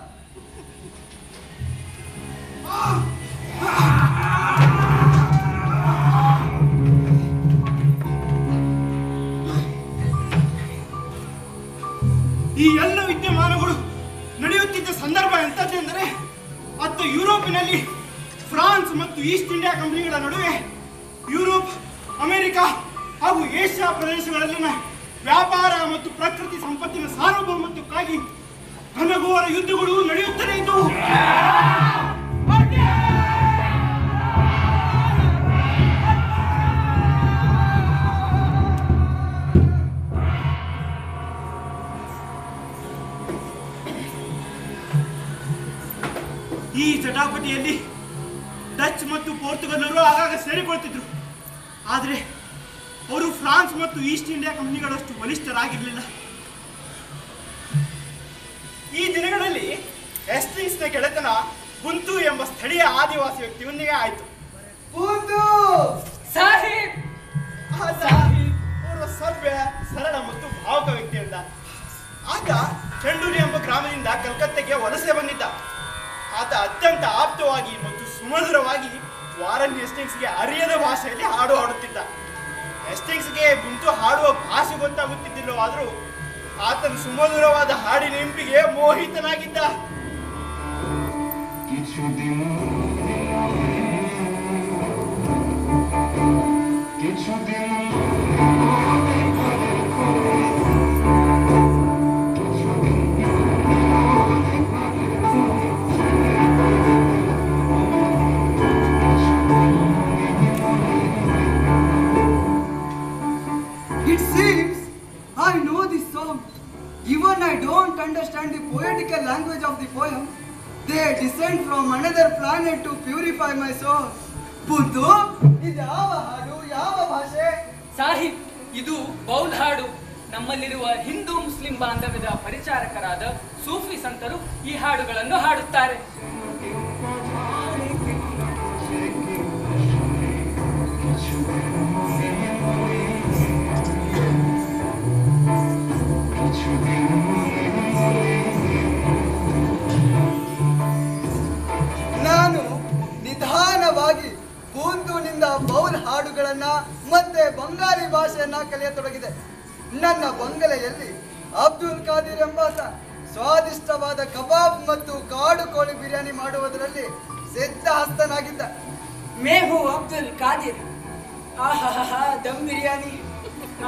ಈ ಎಲ್ಲ ವಿದ್ಯಮಾನಗಳು ನಡೆಯುತ್ತಿದ್ದ ಸಂದರ್ಭ ಎಂತದ್ದೆಂದರೆ, ಅತ್ತ ಯುರೋಪಿನಲ್ಲಿ ಫ್ರಾನ್ಸ್ ಮತ್ತು ಈಸ್ಟ್ ಇಂಡಿಯಾ ಕಂಪನಿಗಳ ನಡುವೆ ಯುರೋಪ್, ಅಮೆರಿಕ ಹಾಗೂ ಏಷ್ಯಾ ಪ್ರದೇಶಗಳಲ್ಲಿನ ವ್ಯಾಪಾರ ಮತ್ತು ಪ್ರಕೃತಿ ಸಂಪತ್ತಿನ ಸಾರ್ವಭೌಮತ್ವಕ್ಕಾಗಿ ಘನಘೋರ ಯುದ್ಧಗಳು ನಡೆಯುತ್ತಲೇ ಇದ್ದವು. ಈ ಜಟಾಪಟಿಯಲ್ಲಿ ಡಚ್ ಮತ್ತು ಪೋರ್ಚುಗಲರು ಆಗಾಗ ಸೇರಿಕೊಳ್ತಿದ್ರು. ಆದರೆ ಅವರು ಫ್ರಾನ್ಸ್ ಮತ್ತು ಈಸ್ಟ್ ಇಂಡಿಯಾ ಕಂಪನಿಗಳಷ್ಟು ಬಲಿಷ್ಠರಾಗಿರಲಿಲ್ಲ. ಈ ದಿನಗಳಲ್ಲಿ ಹೆಸ್ಟಿಂಗ್ಸ್ನ ಗೆಳೆತನ ಗುಂತು ಎಂಬ ಸ್ಥಳೀಯ ಆದಿವಾಸಿ ವ್ಯಕ್ತಿಯೊಂದಿಗೆ ಆಯಿತು. ಸಾಹಿಬ್ ಓರ್ವ ಸಭ್ಯ, ಸರಳ ಮತ್ತು ಭಾವುಕ ವ್ಯಕ್ತಿಯಿಂದ. ಆತ ಚೆಂಡೂರಿ ಎಂಬ ಗ್ರಾಮದಿಂದ ಕಲ್ಕತ್ತೆಗೆ ವಲಸೆ ಬಂದಿದ್ದ. ಆತ ಅತ್ಯಂತ ಆಪ್ತವಾಗಿ ಮತ್ತು ಸುಮಧುರವಾಗಿ ವಾರನ್ ಹೆಸ್ಟಿಂಗ್ಸ್ಗೆ ಅರಿಯದ ಭಾಷೆಯಲ್ಲಿ ಹಾಡು ಹಾಡುತ್ತಿದ್ದ. ಹೆಸ್ಟಿಂಗ್ಸ್ಗೆ ಗುಂತು ಹಾಡುವ ಭಾಷೆ ಗೊತ್ತಾಗುತ್ತಿದ್ದಿಲ್ಲವಾದರೂ ಆತನು ಸುಮಧುರವಾದ ಹಾಡಿನ ಇಂಪಿಗೆ ಮೋಹಿತನಾಗಿದ್ದ. planet to purify my soul. ಬುದ್ಧು, ಇದು ಯಾವ ಹಾಡು, ಯಾವ ಭಾಷೆ? ಸಾಹಿಬ್, ಇದು ಬೌದ್ಧ ಹಾಡು. ನಮ್ಮಲ್ಲಿರುವ ಹಿಂದೂ ಮುಸ್ಲಿಂ ಬಾಂಧವ್ಯದ ಪರಿಚಾರಕರಾದ ಸೂಫಿ ಸಂತರು ಈ ಹಾಡುಗಳನ್ನು ಹಾಡುತ್ತಾರೆ. ನಾನು ನಿಧಾನವಾಗಿ ಬೂಂದುನಿಂದ ಬೌಲ್ ಹಾಡುಗಳನ್ನ ಮತ್ತೆ ಬಂಗಾಲಿ ಭಾಷೆಯನ್ನ ಕಲಿಯತೊಡಗಿದೆ. ನನ್ನ ಬಂಗಲೆಯಲ್ಲಿ ಅಬ್ದುಲ್ ಖಾದಿರ್ ಎಂಬಾತ ಸ್ವಾದಿಷ್ಟವಾದ ಕಬಾಬ್ ಮತ್ತು ಕಾಡು ಕೋಳಿ ಬಿರಿಯಾನಿ ಮಾಡುವುದರಲ್ಲಿ ಸಿದ್ಧಹಸ್ತನಾಗಿದ್ದ. ಮೇಹು ಅಬ್ದುಲ್ ಖಾದಿರ್, ಆಹಾ ದಮ್ ಬಿರಿಯಾನಿ,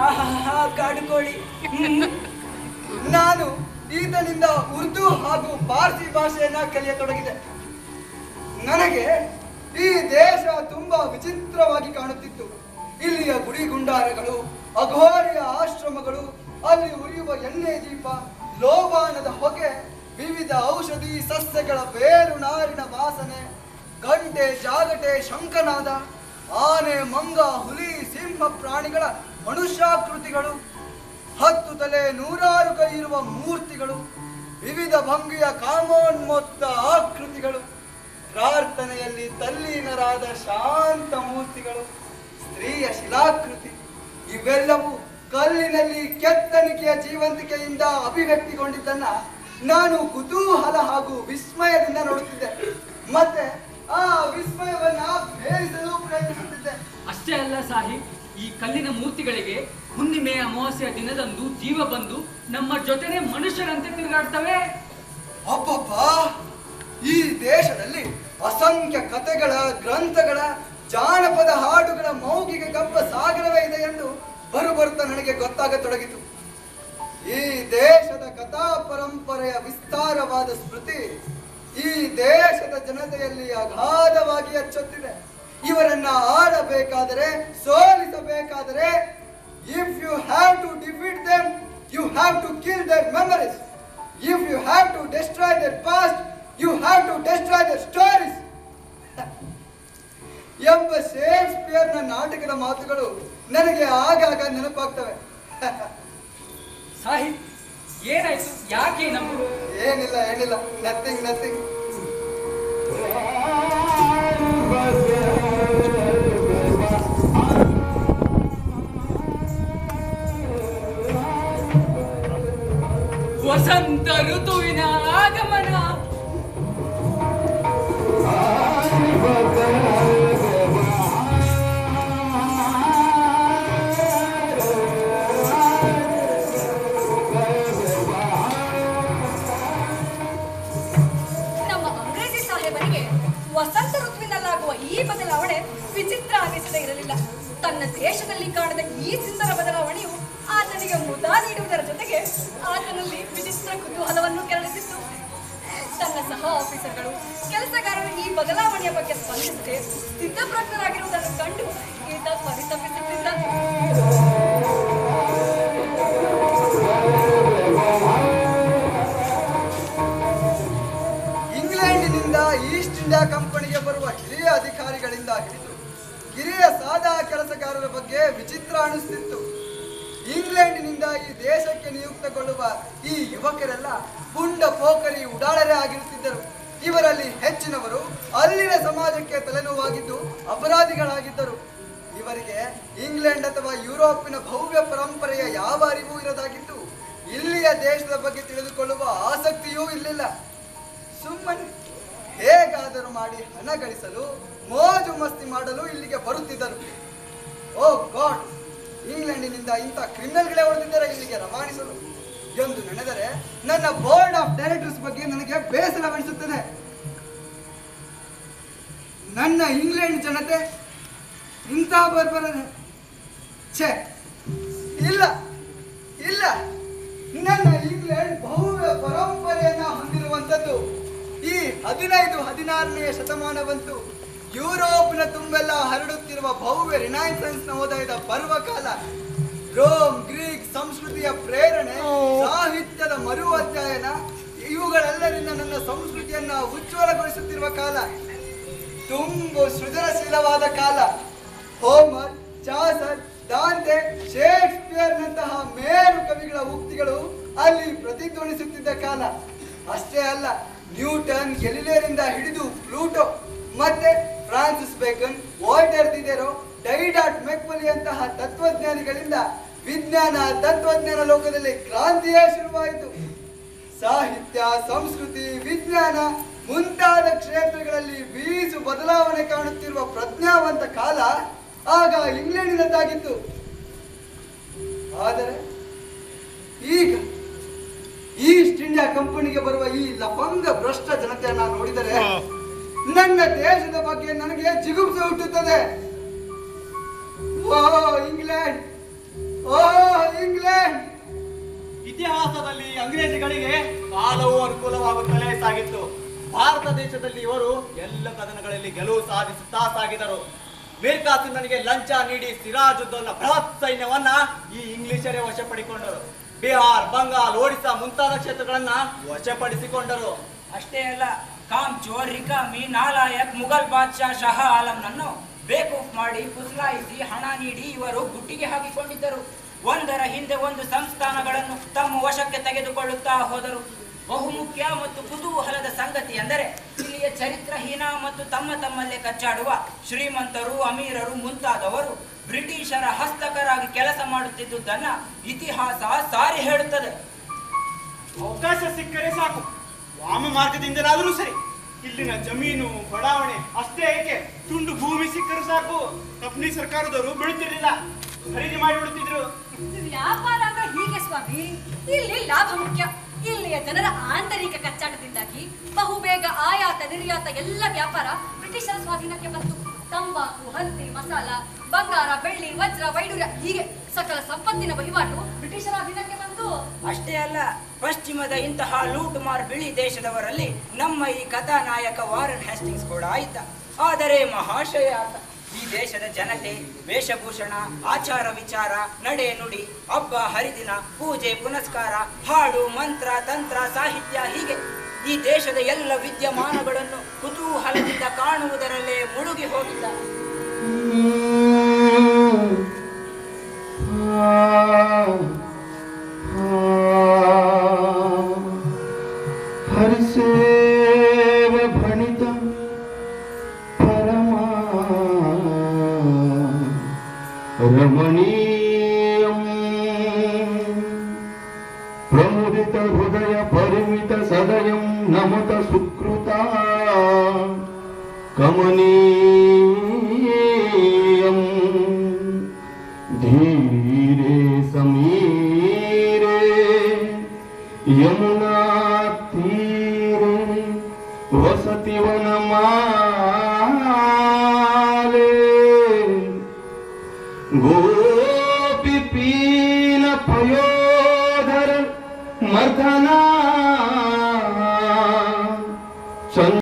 ಆಹಾ ಕಾಡು ಕೋಳಿ. ನಾನು ಈತನಿಂದ ಉರ್ದು ಹಾಗೂ ಪಾರ್ಸಿ ಭಾಷೆಯನ್ನ ಕಲಿಯತೊಡಗಿದೆ. ನನಗೆ ಈ ದೇಶ ತುಂಬಾ ವಿಚಿತ್ರವಾಗಿ ಕಾಣುತ್ತಿತ್ತು. ಇಲ್ಲಿಯ ಗುಡಿ ಗುಂಡಾರಗಳು, ಅಘೋರಿಯ ಆಶ್ರಮಗಳು, ಅಲ್ಲಿ ಉರಿಯುವ ಎಣ್ಣೆ ದೀಪ, ಲೋಬಾನದ ಹೊಗೆ, ವಿವಿಧ ಔಷಧಿ ಸಸ್ಯಗಳ ಬೇರು ನಾರಿನ ವಾಸನೆ, ಗಂಟೆ ಜಾಗಟೆ ಶಂಖನಾದ, ಆನೆ ಮಂಗ ಹುಲಿ ಸಿಂಹ ಪ್ರಾಣಿಗಳ ಮನುಷ್ಯಾಕೃತಿಗಳು, 10 ತಲೆ 100 ಕೈ ಇರುವ ಮೂರ್ತಿಗಳು, ವಿವಿಧ ಭಂಗಿಯ ಕಾಮೋನ್ಮೊತ್ತ ಆಕೃತಿಗಳು, ಪ್ರಾರ್ಥನೆಯಲ್ಲಿ ತಲ್ಲೀನರಾದ ಶಾಂತ ಮೂರ್ತಿಗಳು, ಸ್ತ್ರೀಯ ಶಿಲಾಕೃತಿ, ಇವೆಲ್ಲವೂ ಕಲ್ಲಿನಲ್ಲಿ ಕೆತ್ತನಿಕೆಯ ಜೀವಂತಿಕೆಯಿಂದ ಅಭಿವ್ಯಕ್ತಿಗೊಂಡಿದ್ದನ್ನ ನಾನು ಕುತೂಹಲ ಹಾಗೂ ವಿಸ್ಮಯದಿಂದ ನೋಡುತ್ತಿದ್ದೆ. ಮತ್ತೆ ಆ ವಿಸ್ಮಯವನ್ನ ಭೇದಿಸಲು ಪ್ರಯತ್ನಿಸುತ್ತಿದ್ದೆ. ಅಷ್ಟೇ ಅಲ್ಲ ಸಾಹಿಬ್, ಈ ಕಲ್ಲಿನ ಮೂರ್ತಿಗಳಿಗೆ ಹುಣ್ಣಿಮೆ ಅಮಾವಾಸ್ಯ ದಿನದಂದು ಜೀವ ಬಂದು ನಮ್ಮ ಜೊತೆನೆ ಮನುಷ್ಯರಂತೆ ತಿರುಗಾಡ್ತವೆ. ಅಬ್ಬಬ್ಬ, ಈ ದೇಶದಲ್ಲಿ ಅಸಂಖ್ಯ ಕಥೆಗಳ, ಗ್ರಂಥಗಳ, ಜಾನಪದ ಹಾಡುಗಳ ಮೌಖಿಕ ಗಬ್ಬ ಸಾಗರವೇ ಇದೆ ಎಂದು ಬರುತ್ತಾ ನನಗೆ ಗೊತ್ತಾಗತೊಡಗಿತು. ಈ ದೇಶದ ಕಥಾ ಪರಂಪರೆಯ ವಿಸ್ತಾರವಾದ ಸ್ಮೃತಿ ಈ ದೇಶದ ಜನತೆಯಲ್ಲಿ ಅಗಾಧವಾಗಿ ಹಚ್ಚುತ್ತಿದೆ. ಇವರನ್ನ ಆಳಬೇಕಾದರೆ, ಸೋಲಿಸಬೇಕಾದರೆ, if you have to defeat them, you have to kill their memories. If you have to destroy their past, you have to destroy their stories. ಎಂಬ ಶೇಕ್ಸ್ಪಿಯರ್ನ ನಾಟಕದ ಮಾತುಗಳು ನನಗೆ ಆಗಾಗ ನೆನಪಾಗ್ತವೆ. ಸಾಹಿಬ್, ಏನಾಯ್ತು? ಯಾಕೆ ನಮ್ದು? ಏನಿಲ್ಲ, ನಥಿಂಗ್. ವಸಂತ ಋತುವಿನ ಆಗಮನ. ನಮ್ಮ ಅಂಗ್ರೇಜಿ ಸಾಹೇಬರಿಗೆ ವಸಂತ ಋತುವಿನಲ್ಲಾಗುವ ಈ ಬದಲಾವಣೆ ವಿಚಿತ್ರ ಅನ್ನಿಸದೇ ಇರಲಿಲ್ಲ. ತನ್ನ ದೇಶದಲ್ಲಿ ಕಾಣದ ಈ ಸುಂದರ ಬದಲಾವಣೆಯು ಆತನಿಗೆ ಮುದ ನೀಡುವುದರ ಜೊತೆಗೆ ಆತನಲ್ಲಿ ವಿಚಿತ್ರ ಕುತೂಹಲವನ್ನು ಕೆರಳಿಸಿತ್ತು. ತನ್ನ ಸಹ ಆಫೀಸರ್ಗಳು, ಕೆಲಸಗಾರರು ಈ ಬದಲಾವಣೆಯ ಬಗ್ಗೆ ಸ್ಪಂದಿಸದೆ ಸ್ಥಿತಪ್ರಜ್ಞರಾಗಿರುವುದನ್ನು ಕಂಡು ಈತ ಪರಿತಪಿಸುತ್ತಿದ್ದ. ಇಂಗ್ಲೆಂಡಿನಿಂದ ಈಸ್ಟ್ ಇಂಡಿಯಾ ಕಂಪನಿಗೆ ಬರುವ ಹಿರಿಯ ಅಧಿಕಾರಿಗಳಿಂದ ಹಿಡಿದು ಕಿರಿಯ ಸಾದಾ ಕೆಲಸಗಾರರ ಬಗ್ಗೆ ವಿಚಿತ್ರ ಅನಿಸುತ್ತಿತ್ತು. ಇಂಗ್ಲೆಂಡಿನಿಂದ ಈ ದೇಶಕ್ಕೆ ನಿಯುಕ್ತಗೊಳ್ಳುವ ಈ ಯುವಕರೆಲ್ಲ ಪುಂಡ ಪೋಖರಿ ಉಡಾಳರೇ ಆಗಿರುತ್ತಿದ್ದರು. ಇವರಲ್ಲಿ ಹೆಚ್ಚಿನವರು ಅಲ್ಲಿನ ಸಮಾಜಕ್ಕೆ ತಲೆನೋವಾಗಿದ್ದು ಅಪರಾಧಿಗಳಾಗಿದ್ದರು. ಇವರಿಗೆ ಇಂಗ್ಲೆಂಡ್ ಅಥವಾ ಯುರೋಪಿನ ಭವ್ಯ ಪರಂಪರೆಯ ಯಾವ ಅರಿವು ಇರದಾಗಿದ್ದು ಇಲ್ಲಿಯ ದೇಶದ ಬಗ್ಗೆ ತಿಳಿದುಕೊಳ್ಳುವ ಆಸಕ್ತಿಯೂ ಇರಲಿಲ್ಲ. ಸುಮ್ಮನೆ ಹೇಗಾದರೂ ಮಾಡಿ ಹಣ ಗಳಿಸಲು, ಮೋಜು ಮಸ್ತಿ ಮಾಡಲು ಇಲ್ಲಿಗೆ ಬರುತ್ತಿದ್ದರು. ಓ ಗಾಡ್, ಇಂಗ್ಲೆಂಡಿನಿಂದ ಇಂಥ ಕ್ರಿಮಿನಲ್ಗಳೇ ಉಳಿದಿದ್ದಾರೆ ಇಲ್ಲಿಗೆ ರವಾನಿಸಲು ಎಂದು ನೆನೆದರೆ ನನ್ನ ಬೋರ್ಡ್ ಆಫ್ ಡೈರೆಕ್ಟರ್ಸ್ ಬಗ್ಗೆ ನನಗೆ ಬೇಸರವೆನಿಸುತ್ತದೆ. ನನ್ನ ಇಂಗ್ಲೆಂಡ್ ಜನತೆ ಇಂಥ ಬರ್ಬರನೆ. ಛೇ, ಇಲ್ಲ, ನನ್ನ ಇಂಗ್ಲೆಂಡ್ ಭವ್ಯ ಪರಂಪರೆಯನ್ನ ಹೊಂದಿರುವಂಥದ್ದು. ಈ 15-16ನೇ ಶತಮಾನವಂತೂ ಯುರೋಪಿನ ತುಂಬೆಲ್ಲ ಹರಡುತ್ತಿರುವ ಭವ್ಯ ರಿನೈಸೆನ್ಸ್ ನವೋದಯದ ಪರ್ವಕಾಲ. ರೋಮ್, ಗ್ರೀಕ್ ಸಂಸ್ಕೃತಿಯ ಪ್ರೇರಣೆ, ಸಾಹಿತ್ಯದ ಮರು ಅಧ್ಯಯನ, ಇವುಗಳೆಲ್ಲರಿಂದ ನನ್ನ ಸಂಸ್ಕೃತಿಯನ್ನ ಉಜ್ವಲಗೊಳಿಸುತ್ತಿರುವ ಕಾಲ. ತುಂಬು ಸೃಜನಶೀಲವಾದ ಕಾಲ. ಹೋಮರ್, ಚಾಸರ್, ದಾಂತೆ, ಶೇಕ್ಸ್ಪಿಯರ್ನಂತಹ ಮೇರು ಕವಿಗಳ ಉಕ್ತಿಗಳು ಅಲ್ಲಿ ಪ್ರತಿಧ್ವನಿಸುತ್ತಿದ್ದ ಕಾಲ. ಅಷ್ಟೇ ಅಲ್ಲ, ನ್ಯೂಟನ್, ಗೆಲಿಲಿಯರಿಂದ ಹಿಡಿದು ಪ್ಲೂಟೋ ಮತ್ತೆ ಫ್ರಾನ್ಸಿಸ್ ಬೇಕನ್, ವಾಲ್ಟರ್ ದಿಡೆರೋ, ಡೈಡಾಟ್ ಮೆಕ್ಮಲಿಯಂತಹ ತತ್ವಜ್ಞಾನಿಗಳಿಂದ ವಿಜ್ಞಾನ ತಂತ್ರಜ್ಞಾನ ಲೋಕದಲ್ಲಿ ಕ್ರಾಂತಿಯೇ ಶುರುವಾಯಿತು. ಸಾಹಿತ್ಯ, ಸಂಸ್ಕೃತಿ, ವಿಜ್ಞಾನ ಮುಂತಾದ ಕ್ಷೇತ್ರಗಳಲ್ಲಿ ಬೀಸು ಬದಲಾವಣೆ ಕಾಣುತ್ತಿರುವ ಪ್ರಜ್ಞಾವಂತ ಕಾಲ ಆಗ ಇಂಗ್ಲೆಂಡಿನದ್ದಾಗಿತ್ತು. ಆದರೆ ಈಗ ಈಸ್ಟ್ ಇಂಡಿಯಾ ಕಂಪನಿಗೆ ಬರುವ ಈ ಲಫಂಗ ಭ್ರಷ್ಟ ಜನತೆಯನ್ನ ನೋಡಿದರೆ ನನ್ನ ದೇಶದ ಬಗ್ಗೆ ನನಗೆ ಜಿಗುಪ್ಸೆ ಹುಟ್ಟುತ್ತದೆ. ಓ ಇಂಗ್ಲೆಂಡ್, ಓ ಇಂಗ್ಲೆಂಡ್! ಇತಿಹಾಸದಲ್ಲಿ ಅಂಗ್ರೇಜಿಗಳಿಗೆ ಕಾಲವು ಅನುಕೂಲವಾಗುತ್ತಲೇ ಸಾಗಿತ್ತು. ಭಾರತ ದೇಶದಲ್ಲಿ ಇವರು ಎಲ್ಲ ಕದನಗಳಲ್ಲಿ ಗೆಲುವು ಸಾಧಿಸುತ್ತಾ ಸಾಗಿದರು. ಮೀರ್ ಕಾಸಿಮನಿಗೆ ಲಂಚ ನೀಡಿ ಸಿರಾಜುದ್ದೌಲನ ಬೃಹತ್ ಸೈನ್ಯವನ್ನ ಈ ಇಂಗ್ಲಿಷರೇ ವಶಪಡಿಕೊಂಡರು. ಬಿಹಾರ್, ಬಂಗಾಲ್, ಒಡಿಶಾ ಮುಂತಾದ ಕ್ಷೇತ್ರಗಳನ್ನ ವಶಪಡಿಸಿಕೊಂಡರು. ಅಷ್ಟೇ ಅಲ್ಲ, ಕಾಮ್ಚೋರ್, ರಿಕಾಮಿ, ನಾಲಾಯಕ್, ಮುಘಲ್ ಬಾದ್ಶಾ ಶಹ ಆಲಂನನ್ನು ಬೇಕೂಫ್ ಮಾಡಿ ಪುಸ್ಲಾಯಿಸಿ ಹಣ ನೀಡಿ ಇವರು ಗುಟ್ಟಿಗೆ ಹಾಕಿಕೊಂಡಿದ್ದರು. ಒಂದರ ಹಿಂದೆ ಒಂದು ಸಂಸ್ಥಾನಗಳನ್ನು ತಮ್ಮ ವಶಕ್ಕೆ ತೆಗೆದುಕೊಳ್ಳುತ್ತಾ ಹೋದರು. ಬಹುಮುಖ್ಯ ಮತ್ತು ಕುತೂಹಲದ ಸಂಗತಿ ಎಂದರೆ ಇಲ್ಲಿಯ ಚರಿತ್ರಹೀನ ಮತ್ತು ತಮ್ಮಲ್ಲೇ ಕಚ್ಚಾಡುವ ಶ್ರೀಮಂತರು, ಅಮೀರರು ಮುಂತಾದವರು ಬ್ರಿಟಿಷರ ಹಸ್ತಕರಾಗಿ ಕೆಲಸ ಮಾಡುತ್ತಿದ್ದುದನ್ನ ಇತಿಹಾಸ ಸಾರಿ ಹೇಳುತ್ತದೆ. ಅವಕಾಶ ಸಿಕ್ಕರೆ ಸಾಕು, ವಾಮ ಮಾರ್ಗದಿಂದಲಾದರೂ ಸರಿ. ಇಲ್ಲಿನ ಜಮೀನು ಬಡಾವಣೆ ಅಷ್ಟೇ ಏಕೆ, ತುಂಡು ಭೂಮಿ ಸಿಕ್ಕರೂ ಸಾಕು. ಕಂಪ್ನಿ ಸರ್ಕಾರದವರು ಬಿಡುತ್ತಿರಲಿಲ್ಲ, ಖರೀದಿ ಮಾಡಿಬಿಡುತ್ತಿದ್ರು. ವ್ಯಾಪಾರ ಅಂದ್ರೆ ಹೀಗೆ ಸ್ವಾಮಿ. ಇಲ್ಲಿ ಲಾಭ ಮುಖ್ಯ. ಇಲ್ಲಿಯ ಜನರ ಆಂತರಿಕ ಕಚ್ಚಾಟದಿಂದಾಗಿ ಬಹುಬೇಗ ಆಯಾತ ನಿರ್ಯಾತ ಎಲ್ಲ ವ್ಯಾಪಾರ ಬ್ರಿಟಿಷರ ಸ್ವಾಧೀನಕ್ಕೆ ಬಂತು. ತಂಬಾಕು, ಹತ್ತಿ, ಮಸಾಲ, ಬಂಗಾರ, ಬೆಳ್ಳಿ, ವಜ್ರ, ವೈಡೂರ್ಯ ಹೀಗೆ ಸಕಲ ಸಂಪತ್ತಿನ ವಹಿವಾಟು ಬ್ರಿಟಿಷರ ಅಧೀನಕ್ಕೆ ಬಂತು. ಅಷ್ಟೇ ಅಲ್ಲ, ಪಶ್ಚಿಮದ ಇಂತಹ ಲೂಟುಮಾರ್ ಬಿಳಿ ದೇಶದವರಲ್ಲಿ ನಮ್ಮ ಈ ಕಥಾನಾಯಕ ವಾರನ್ ಹ್ಯಾಸ್ಟಿಂಗ್ಸ್ ಕೂಡ ಆಯಿತ. ಆದರೆ ಮಹಾಶಯ ಆತ ಈ ದೇಶದ ಜನತೆ, ವೇಷಭೂಷಣ, ಆಚಾರ ವಿಚಾರ, ನಡೆ ನುಡಿ, ಹಬ್ಬ ಹರಿದಿನ, ಪೂಜೆ ಪುನಸ್ಕಾರ, ಹಾಡು, ಮಂತ್ರ, ತಂತ್ರ, ಸಾಹಿತ್ಯ ಹೀಗೆ ಈ ದೇಶದ ಎಲ್ಲ ವಿದ್ಯಮಾನಗಳನ್ನು ಕುತೂಹಲದಿಂದ ಕಾಣುವುದರಲ್ಲೇ ಮುಳುಗಿ ಹೋಗಿದ್ದ. ಹರಿಸೇವ ಭಣಿತ ಪರಮ ರಮಣೀಯಂ ಪ್ರಮುದಿತ ಹೃದಯ ಪರಿಮಿತ ಸದಯಂ ನಮತ ಸುಕೃತ ಕಮನೀಯಂ ಧೀರೆ ಸಮೀರೆ ಯಮುನಾ ತೀರೆ ವಸತಿ ವನಮಾಲೆ ಗೋಪಿ ಪೀನ ಪಯೋಧರ ಮರ್ದನ ಚಂದ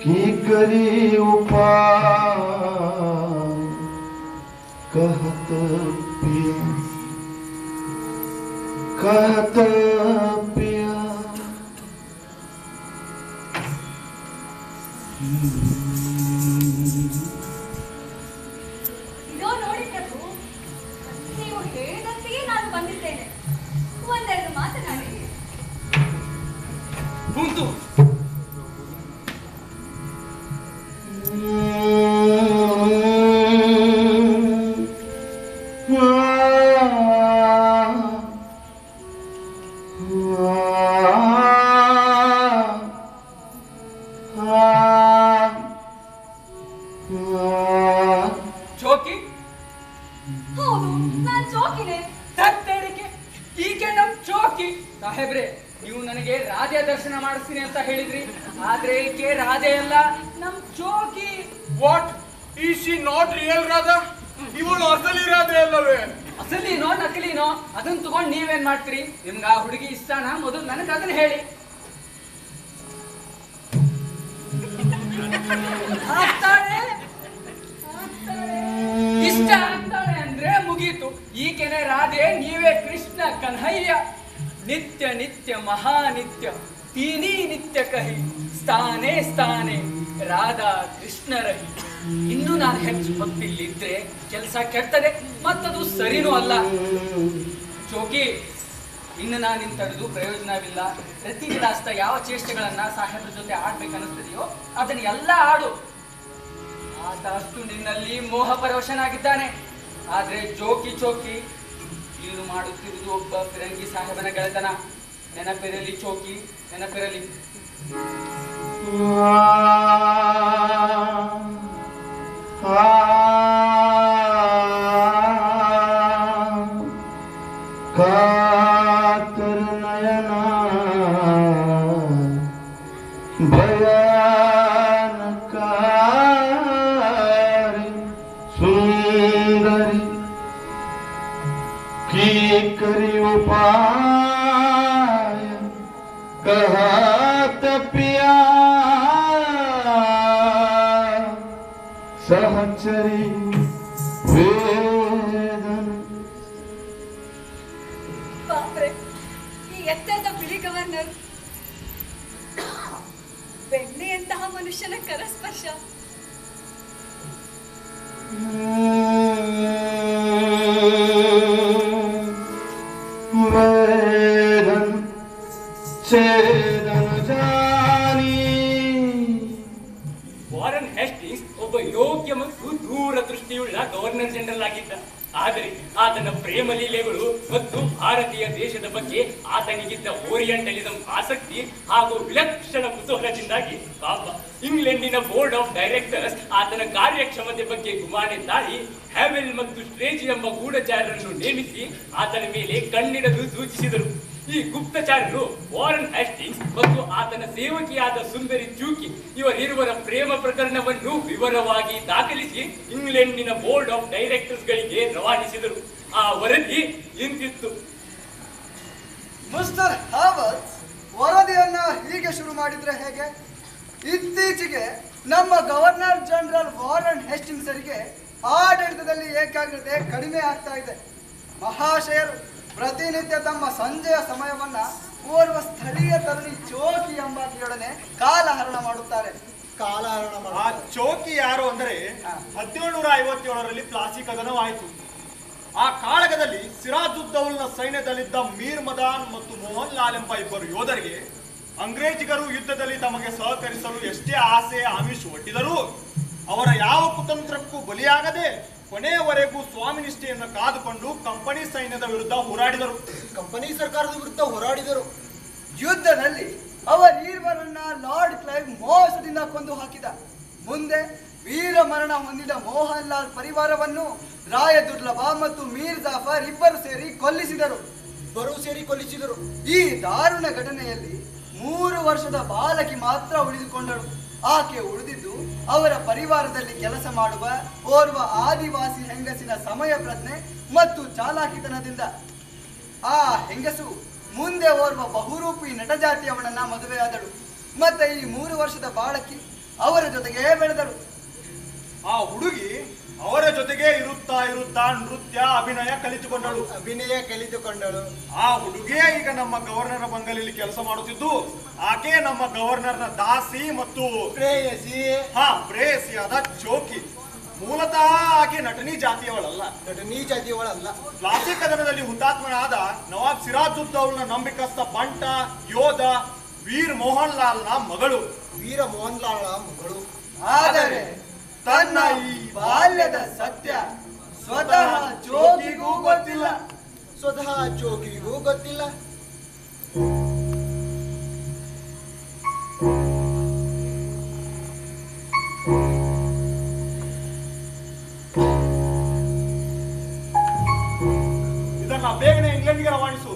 की करी उपाय कहत पिया कहत पिया ಇದೋ ನೋಡಿ ಪ್ರಭು, ನೀವು ಹೇಳಿದಂತೆಯೇ ನಾನು ಬಂದಿದ್ದೇನೆ. ಒಂದೆರಡು ಮಾತನಾಡಿ. ಕುಂತು ಚೋಕಿ ಹೌದು, ನಾನು ಚೋಕಿನೇ. ತತ್ತೇರಿಕೆ ಈಕೆ ನಮ್ ಚೋಕಿ. ಸಾಹೇಬ್ರೆ, ನೀವು ನನಗೆ ರಾಧೆ ದರ್ಶನ ಮಾಡಿಸ್ತೀನಿ ಅಂತ ಹೇಳಿದ್ರಿ, ಆದ್ರೆ ಈಕೆ ರಾಧೆ ಅಲ್ಲ, ನಮ್ ಚೋಕಿ. What is she not real Radha? ಇವಳು ಅಸಲಿ ರಾಧೆ ಅಲ್ಲವೇ? ಅಸಲಿನೋ ನಕಲಿನೋ ಅದನ್ನ ತಗೊಂಡ್ ನೀವೇನ್ ಮಾಡ್ತೀರಿ? ನಿಮ್ಗ ಆ ಹುಡುಗಿ ಇಷ್ಟನಾ? ಮೊದಲು ನನಗೆ ಅದನ್ನ ಹೇಳಿ. ಆಗ್ತಾಳೆ ಇಷ್ಟ ಆಗ್ತಾಳೆ ಅಂದ್ರೆ ಮುಗೀತು. ಈಕೆನೆ ರಾಧೆ, ನೀವೇ ಕೃಷ್ಣ ಕನ್ಹಯ್ಯ. ನಿತ್ಯ ನಿತ್ಯ ಮಹಾನಿತ್ಯ ತೀನಿ ನಿತ್ಯ ಕಹಿ ಸ್ಥಾನೇ ರಾಧಾ ಕೃಷ್ಣರಹಿ. ಇನ್ನು ನಾನು ಹೆಚ್ಚು ಹೊತ್ತಿಲ್ಲಿದ್ರೆ ಕೆಲಸ ಕೆಡ್ತದೆ, ಮತ್ತದು ಸರಿನೂ ಅಲ್ಲ. ಚೋಕಿ, ಇನ್ನು ನಾನು ನಿನ್ ತಡೆದು ಪ್ರಯೋಜನವಿಲ್ಲ. ಪ್ರತಿದಿನ ಯಾವ ಚೇಷ್ಟೆಗಳನ್ನ ಸಾಹೇಬ್ರ ಜೊತೆ ಆಡ್ಬೇಕನ್ನಿಸ್ತದೆಯೋ ಅದನ್ನ ಎಲ್ಲ ಆಡು. ಆತ ಅಷ್ಟು ನಿನ್ನಲ್ಲಿ ಮೋಹ ಪರವಶನಾಗಿದ್ದಾನೆ. ಆದ್ರೆ ಚೋಕಿ ನೀನು ಮಾಡುತ್ತಿರುವುದು ಒಬ್ಬ ಫಿರಂಗಿ ಸಾಹೇಬನ ಗೆಳೆತನ. ನೆನಪಿರಲಿ ಚೋಕಿ, ನೆನಪಿರಲಿ. कातर नयना भयानकारी सुंदरी की करी उपाय कहा तपिया सहचरी ಬಾಪ್ರೆ, ಈ ಎತ್ತರದ ಬಿಳಿ ಗವರ್ನರ್, ಬೆಣ್ಣೆಯಂತಹ ಮನುಷ್ಯನ ಕರಸ್ಪರ್ಶ. ವಾರನ್ ಹೇಸ್ಟಿಂಗ್ಸ್ ಒಬ್ಬ ಯೋಗ್ಯ ಮತ್ತು ದೂರದೃಷ್ಟಿಯುಳ್ಳ ಗವರ್ನರ್ ಜನರಲ್ ಆಗಿದ್ದ. ಆದರೆ ಆತನ ಪ್ರೇಮ ಲೀಲೆಗಳು ಮತ್ತು ಭಾರತೀಯ ದೇಶದ ಬಗ್ಗೆ ಆತನಿಗಿದ್ದ ಓರಿಯೆಂಟಲಿಸಂ ಆಸಕ್ತಿ ಹಾಗೂ ವಿಲಕ್ಷಣ ಕುತೂಹಲದಿಂದಾಗಿ ಪಾಪ ಇಂಗ್ಲೆಂಡಿನ ಬೋರ್ಡ್ ಆಫ್ ಡೈರೆಕ್ಟರ್ಸ್ ಆತನ ಕಾರ್ಯಕ್ಷಮತೆ ಬಗ್ಗೆ ಗುಮಾನೆ ತಾಳಿ ಹ್ಯಾವೆಲ್ ಮತ್ತು ಸ್ಟ್ರೇಜಿ ಎಂಬ ಗೂಢಚಾರರನ್ನು ನೇಮಿಸಿ ಆತನ ಮೇಲೆ ಕಣ್ಣಿಡಲು ಸೂಚಿಸಿದರು. ಈ ಗುಪ್ತಚಾರರು ವಾರನ್ ಹೇಸ್ಟಿಂಗ್ಸ್ ಮತ್ತು ಆತನ ಸೇವಕಿಯಾದ ಸುಂದರಿ ಚೂಕಿ ಇವರಿರುವರ ಪ್ರೇಮ ಪ್ರಕರಣವನ್ನು ವಿವರವಾಗಿ ದಾಖಲಿಸಿ ಇಂಗ್ಲೆಂಡಿನ ಬೋರ್ಡ್ ಆಫ್ ಡೈರೆಕ್ಟರ್ಸ್ ಗಳಿಗೆ ರವಾನಿಸಿದರು. ಆ ವರದಿ ಇಂತಿತ್ತು. ಮಿಸ್ಟರ್ ಹಾವರ್ಸ್, ವರದಿಯನ್ನ ಹೀಗೆ ಶುರು ಮಾಡಿದ್ರೆ ಹೇಗೆ? ಇತ್ತೀಚೆಗೆ ನಮ್ಮ ಗವರ್ನರ್ ಜನರಲ್ ವಾರನ್ ಹೇಸ್ಟಿಂಗ್ಸರಿಗೆ ಆಡಳಿತದಲ್ಲಿ ಏಕಾಗ್ರತೆ ಕಡಿಮೆ ಆಗ್ತಾ ಇದೆ. ಮಹಾಶಯರು ಪ್ರತಿನಿತ್ಯ ತಮ್ಮ ಸಂಜೆಯ ಸಮಯವನ್ನ ಓರ್ವ ಸ್ಥಳೀಯ ತರುಣಿ ಚೋಕಿ ಎಂಬಾಕೆಯೊಡನೆ ಕಾಲಹರಣ ಮಾಡುತ್ತಾರೆ. ಆ ಚೋಕಿ ಯಾರು ಅಂದರೆ 1757ರಲ್ಲಿ ಪ್ಲಾಸಿ ಕದನವಾಯಿತು. ಆ ಕಾಳಗದಲ್ಲಿ ಸಿರಾಜುದ್ದೌಲ್ನ ಸೈನ್ಯದಲ್ಲಿದ್ದ ಮೀರ್ ಮದಾನ್ ಮತ್ತು ಮೋಹನ್ ಲಾಲ್ ಎಂಬ ಇಬ್ಬರು ಯೋಧರಿಗೆ ಅಂಗ್ರೇಜಿಗರು ಯುದ್ಧದಲ್ಲಿ ತಮಗೆ ಸಹಕರಿಸಲು ಎಷ್ಟೇ ಆಸೆ ಆಮಿಷ ಒಡ್ಡಿದರೂ ಅವರ ಯಾವ ಕುತಂತ್ರಕ್ಕೂ ಬಲಿಯಾಗದೆ ಕೊನೆಯವರೆಗೂ ಸ್ವಾಮಿ ನಿಷ್ಠೆಯನ್ನು ಕಾದುಕೊಂಡು ಕಂಪನಿ ಸೈನ್ಯದ ವಿರುದ್ಧ ಹೋರಾಡಿದರು. ಕಂಪನಿ ಸರ್ಕಾರದ ವಿರುದ್ಧ ಹೋರಾಡಿದರು. ಯುದ್ಧದಲ್ಲಿ ಅವರೀರ್ವರನ್ನ ಲಾರ್ಡ್ ಕ್ಲೈವ್ ಮೋಸದಿಂದ ಕೊಂದು ಹಾಕಿದ. ಮುಂದೆ ವೀರ ಮರಣ ಹೊಂದಿದ ಮೋಹನ್ ಲಾಲ್ ಪರಿವಾರವನ್ನು ರಾಯ ದುರ್ಲಭ ಮತ್ತು ಮೀರ್ ಜಾಫರ್ ಇಬ್ಬರು ಸೇರಿ ಕೊಲ್ಲಿಸಿದರು. ಈ ದಾರುಣ ಘಟನೆಯಲ್ಲಿ 3 ವರ್ಷದ ಬಾಲಕಿ ಮಾತ್ರ ಉಳಿದುಕೊಂಡಳು. ಆಕೆ ಉಳಿದಿದ್ದು ಅವರ ಪರಿವಾರದಲ್ಲಿ ಕೆಲಸ ಮಾಡುವ ಓರ್ವ ಆದಿವಾಸಿ ಹೆಂಗಸಿನ ಸಮಯ ಪ್ರಜ್ಞೆ ಮತ್ತು ಚಾಲಾಕಿತನದಿಂದ. ಆ ಹೆಂಗಸು ಮುಂದೆ ಓರ್ವ ಬಹುರೂಪಿ ನಟಜಾತಿಯವಳನ್ನ ಮದುವೆಯಾದಳು. ಮತ್ತೆ ಈ 3 ವರ್ಷದ ಬಾಲಕಿ ಅವರ ಜೊತೆಗೆ ಬೆಳೆದಳು. ಆ ಹುಡುಗಿ ಅವರ ಜೊತೆಗೆ ಇರುತ್ತಾ ನೃತ್ಯ ಅಭಿನಯ ಕಲಿತುಕೊಂಡಳು. ಆ ಹುಡುಗಿಯೇ ಈಗ ನಮ್ಮ ಗವರ್ನರ್ ಬಂಗಲೆಯಲ್ಲಿ ಕೆಲಸ ಮಾಡುತ್ತಿದ್ದು, ಆಕೆ ನಮ್ಮ ಗವರ್ನರ್ನ ದಾಸಿ ಮತ್ತು ಪ್ರೇಯಸಿಯಾದ ಚೋಕಿ. ಮೂಲತಃ ಆಕೆ ನಟನಿ ಜಾತಿಯವಳಲ್ಲ. ಪ್ಲಾಸಿ ಕದನದಲ್ಲಿ ಹುತಾತ್ಮನಾದ ನವಾಬ್ ಸಿರಾಜುದ್ದೌಲ್ನ ನಂಬಿಕಸ್ಥ ಬಂಟ ಯೋಧ ವೀರ್ ಮೋಹನ್ ಲಾಲ್ನ ಮಗಳು. ಆದರೆ ತನ್ನ ಈ ಬಾಲ್ಯದ ಸತ್ಯ ಸ್ವತಃ ಚೋಕಿಗೂ ಗೊತ್ತಿಲ್ಲ. ಇದನ್ನ ಬೇಗನೆ ಇಂಗ್ಲೆಂಡ್ಗೆ ರವಾನಿಸು.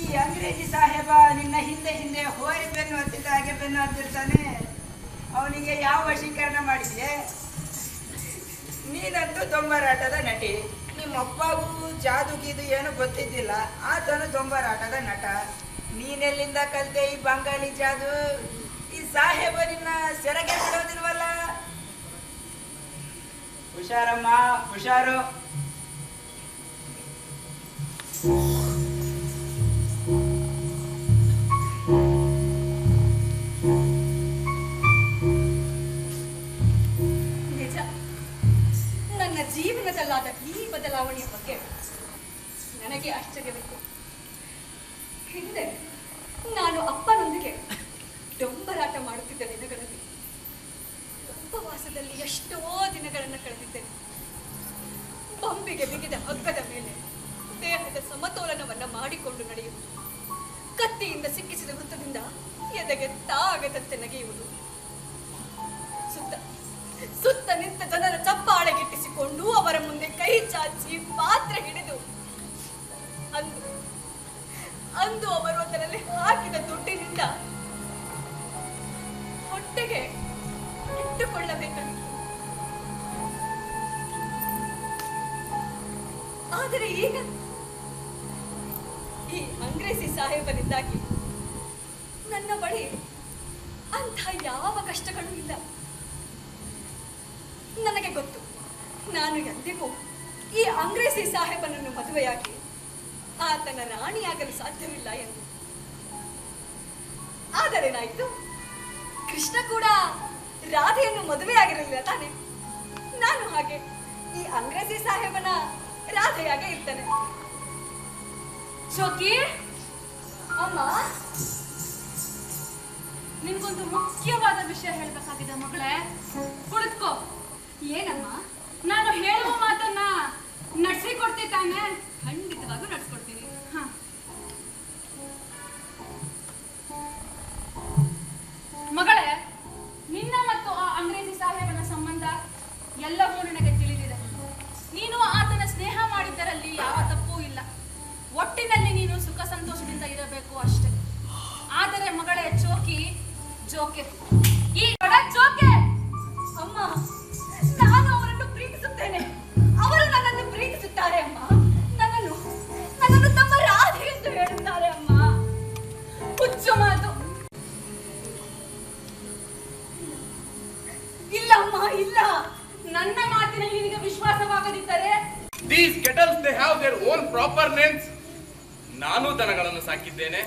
ಈ ಅಂಗ್ರೇಜಿ ಸಾಹೇಬ ನಿನ್ನ ಹಿಂದೆ ಹಿಂದೆ ಹೋರಿ ಬೆನ್ನು ಹತ್ತಿದ ಹಾಗೆ ಬೆನ್ನು ಹತ್ತಿರ್ತಾನೆ. ಅವನಿಗೆ ಯಾವ ವಶೀಕರಣ ಮಾಡಿದೆ? ನೀನಂತೂ ದೊಂಬರಾಟದ ನಟಿ. ನಿಮ್ಮಪ್ಪಗೂ ಜಾದುಗಿದು ಏನು ಗೊತ್ತಿದ್ದಿಲ್ಲ, ಆತನು ದೊಂಬರಾಟದ ನಟ. ನೀನೆಲ್ಲಿಂದ ಕಲಿತೆ ಈ ಬಂಗಾಳಿ ಜಾದು? ಈ ಸಾಹೇಬ ನಿನ್ನ ಸೆರಗೆ ಬಿಡೋದಿಲ್ವಲ್ಲ? ಹುಷಾರಮ್ಮ, ಹುಷಾರು. ನಿಜ, ನನ್ನ ಜೀವನದಲ್ಲಾದ ಈ ಬದಲಾವಣೆಯ ಬಗ್ಗೆ ನನಗೆ ಆಶ್ಚರ್ಯವಿತ್ತು. ಹಿಂದೆ ನಾನು ಅಪ್ಪನೊಂದಿಗೆ ಡೊಂಬರಾಟ ಮಾಡುತ್ತಿದ್ದ ದಿನಗಳಲ್ಲಿ ಉಪವಾಸದಲ್ಲಿ ಎಷ್ಟೋ ದಿನಗಳನ್ನು ಕಳೆದಿದ್ದೇನೆ. ಬಂಬಿಗೆ ಬಿಗಿದ ಹಗ್ಗದ ಮೇಲೆ ದೇಹದ ಸಮತೋಲನವನ್ನ ಮಾಡಿಕೊಂಡು ನಡೆಯುವುದು, ಕತ್ತಿಯಿಂದ ಸಿಕ್ಕಿಸಿದ ವೃತ್ತದಿಂದ ಎದೆಗೆ ತಾಗದಂತೆ ನಗೆಯುವುದು, ಸುತ್ತ ಸುತ್ತ ನಿಂತ ಜನರ ಚಪ್ಪಾಳೆಗಿಟ್ಟಿಸಿಕೊಂಡು ಅವರ ಮುಂದೆ ಕೈ ಚಾಚಿ ಪಾತ್ರೆ ಹಿಡಿದು ಅಂದು ಅವರು ಅದರಲ್ಲಿ ಹಾಕಿದ ದುಡ್ಡಿನಿಂದ ಹೊಟ್ಟೆಗೆ ಇಟ್ಟುಕೊಳ್ಳಬೇಕಾಗಿತ್ತು. ಆದರೆ ಈಗ ಈ ಅಂಗ್ರೇಸಿ ಸಾಹೇಬನಿಂದಾಗಿ ನನ್ನ ಬಳಿ ಅಂಥ ಯಾವ ಕಷ್ಟಗಳೂ ಇಲ್ಲ. ನನಗೆ ಗೊತ್ತು, ನಾನು ಎಂದಿಗೂ ಈ ಅಂಗ್ರೇಸಿ ಸಾಹೇಬನನ್ನು ಮದುವೆಯಾಗಿ ಆತನ ರಾಣಿಯಾಗಲು ಸಾಧ್ಯವಿಲ್ಲ ಎಂದು. ಆದರೇನಾಯಿತು, ಕೃಷ್ಣ ಕೂಡ ರಾಧೆಯನ್ನು ಮದುವೆಯಾಗಿರಲಿಲ್ಲ ತಾನೆ? ನಾನು ಹಾಗೆ ಈ ಅಂಗ್ರೇಸಿ ಸಾಹೇಬನ ರಾಧೆಯಾಗೆ ಇರ್ತೇನೆ. ಶೋಕಿ ಅಮ್ಮ, ನಿನ್ಗೊಂದು ಮುಖ್ಯವಾದ ವಿಷಯ ಹೇಳಬೇಕಾಗಿದೆ ಮಗಳೇ. ಕುಳಿತುಕೋ. ಏನಮ್ಮ? ನಾನು ಹೇಳುವ ಮಾತನ್ನ ನಡೆಸಿಕೊಡ್ತೀನಿ. ಖಂಡಿತವಾಗೂ ನಡೆಸ್ಕೊಡ್ತೀನಿ. ಮಗಳೇ, ನಿನ್ನ ಮತ್ತು ಆ ಅಂಗ್ರೇಜಿ ಸಾಹೇಬನ ಸಂಬಂಧ ಎಲ್ಲವೂ ನನಗೆ ತಿಳಿದಿದೆ. ನೀನು ಆತನ ಸ್ನೇಹ ಮಾಡಿದ್ದರಲ್ಲಿ ಯಾವ ತಪ್ಪೂ ಇಲ್ಲ. ಒಟ್ಟಿನಲ್ಲಿ ನೀನು ಸುಖ ಸಂತೋಷದಿಂದ ಇರಬೇಕು ಅಷ್ಟೇ. ಆದರೆ ಮಗಳೇ, ಜೋಕೆ ಈ ಬಡ ಜೋಕೆ ಅಮ್ಮ, ನಾನು ಅವರನ್ನು ಪ್ರೀತಿಸುತ್ತೇನೆ, ಅವರು ನನ್ನನ್ನು ಪ್ರೀತಿಸುತ್ತಾರೆ ಅಮ್ಮ. ನನ್ನನ್ನು ತಮ್ಮ ರಾಧೆ ಎಂದು ಹೇಳುತ್ತಾರೆ ಅಮ್ಮ. ಹುಚ್ಚು ಮಾತು. ಇಲ್ಲ ಅಮ್ಮ, ಇಲ್ಲ. ನನ್ನ ಮಾತಿನಲ್ಲಿ ನಿನಗೆ ವಿಶ್ವಾಸವಾಗದಿದ್ದರೆ These kettles, they have their own proper names. ನಾನು ದನಗಳನ್ನು ಸಾಕಿದ್ದೇನೆ.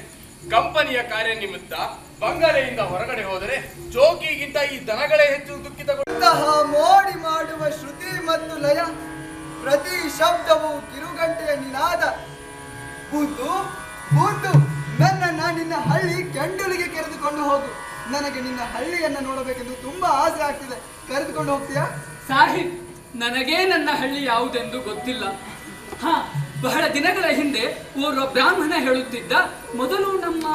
ಕಂಪನಿಯ ಕಾರ್ಯ ನಿಮಿತ್ತ ಬಂಗಲೆಯಿಂದ ಹೊರಗಡೆ ಹೋದರೆ ಜೋಕಿಗಿಂತ ಈ ದನಗಳೇ ಹೆಚ್ಚು ದುಃಖಿತಗೊಂಡು ಮೋಡಿ ಮಾಡುವ ಶ್ರುತಿ ಮತ್ತು ಲಯ, ಪ್ರತಿ ಶಬ್ದವು ಕಿರುಗಂಟೆಯ ನಿನಾದ. ಬೂತು ಬೂತು, ನನ್ನನ್ನ ನಿನ್ನ ಹಳ್ಳಿ ಕೆಂಡುಲಿಗೆ ಕರೆದುಕೊಂಡು ಹೋಗು. ನನಗೆ ನಿನ್ನ ಹಳ್ಳಿಯನ್ನ ನೋಡಬೇಕೆಂದು ತುಂಬಾ ಆಸೆ ಆಗ್ತಿದೆ. ಕರೆದುಕೊಂಡು ಹೋಗ್ತೀಯಾ? ಸಾಹಿಬ್, ನನಗೇ ನನ್ನ ಹಳ್ಳಿ ಯಾವುದೆಂದು ಗೊತ್ತಿಲ್ಲ. ಬಹಳ ದಿನಗಳ ಹಿಂದೆ ಓರ್ವ ಬ್ರಾಹ್ಮಣ ಹೇಳುತ್ತಿದ್ದ, ಮೊದಲು ನಮ್ಮ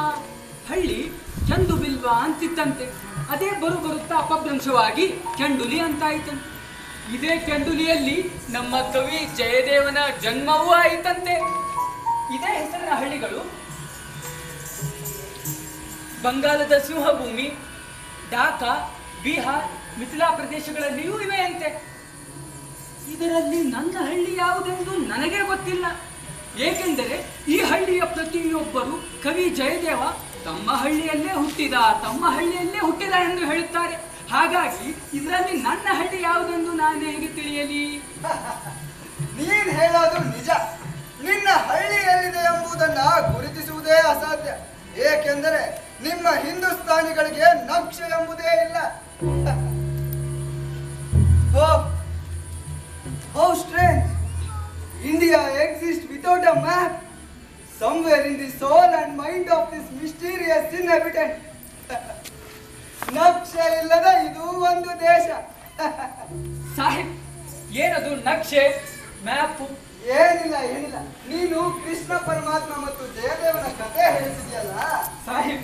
ಹಳ್ಳಿ ಕೆಂದುಬಿಲ್ವ ಅಂತಿತ್ತಂತೆ. ಅದೇ ಬರುತ್ತಾ ಅಪಭ್ರಂಶವಾಗಿ ಕೆಂಡುಲಿ ಅಂತಾಯಿತಂತೆ. ಇದೇ ಕೆಂಡುಲಿಯಲ್ಲಿ ನಮ್ಮ ಕವಿ ಜಯದೇವನ ಜನ್ಮವೂ ಆಯಿತಂತೆ. ಇದೇ ಹೆಸರಿನ ಹಳ್ಳಿಗಳು ಬಂಗಾಲದ ಸಿಂಹಭೂಮಿ, ಢಾಕಾ, ಬಿಹಾರ್, ಮಿಥಿಲಾ ಪ್ರದೇಶಗಳಲ್ಲಿಯೂ ಇವೆಯಂತೆ. ಇದರಲ್ಲಿ ನನ್ನ ಹಳ್ಳಿ ಯಾವುದೆಂದು ನನಗೆ ಗೊತ್ತಿಲ್ಲ. ಏಕೆಂದರೆ ಈ ಹಳ್ಳಿಯ ಪ್ರತಿಯೊಬ್ಬರು ಕವಿ ಜಯದೇವ ತಮ್ಮ ಹಳ್ಳಿಯಲ್ಲೇ ಹುಟ್ಟಿದ ಎಂದು ಹೇಳುತ್ತಾರೆ. ಹಾಗಾಗಿ ಇದರಲ್ಲಿ ನನ್ನ ಹಳ್ಳಿ ಯಾವುದೆಂದು ನಾನು ಹೇಗೆ ತಿಳಿಯಲಿ? ನೀನ್ ಹೇಳೋದು ನಿಜ. ನಿನ್ನ ಹಳ್ಳಿ ಎಲ್ಲಿದೆ ಎಂಬುದನ್ನ ಗುರುತಿಸುವುದೇ ಅಸಾಧ್ಯ. ಏಕೆಂದರೆ ನಿಮ್ಮ ಹಿಂದೂಸ್ತಾನಿಗಳಿಗೆ ನಕ್ಷೆ ಎಂಬುದೇ ಇಲ್ಲ. How strange! India exists without a map. Somewhere in the soul and mind of this mysterious inhabitant. ನಕ್ಷೆ ಇಲ್ಲದ ಇದು ಒಂದು ದೇಶ. ಸಾಹಿಬ್, ಏನದು ನಕ್ಷೆ, ಮ್ಯಾಪ್? ಏನಿಲ್ಲ. ನೀನು ಕೃಷ್ಣ ಪರಮಾತ್ಮ ಮತ್ತು ಜಯದೇವನ ಕಥೆ ಹೇಳಿಸಿದ್ಯಲ್ಲ ಸಾಹಿಬ್,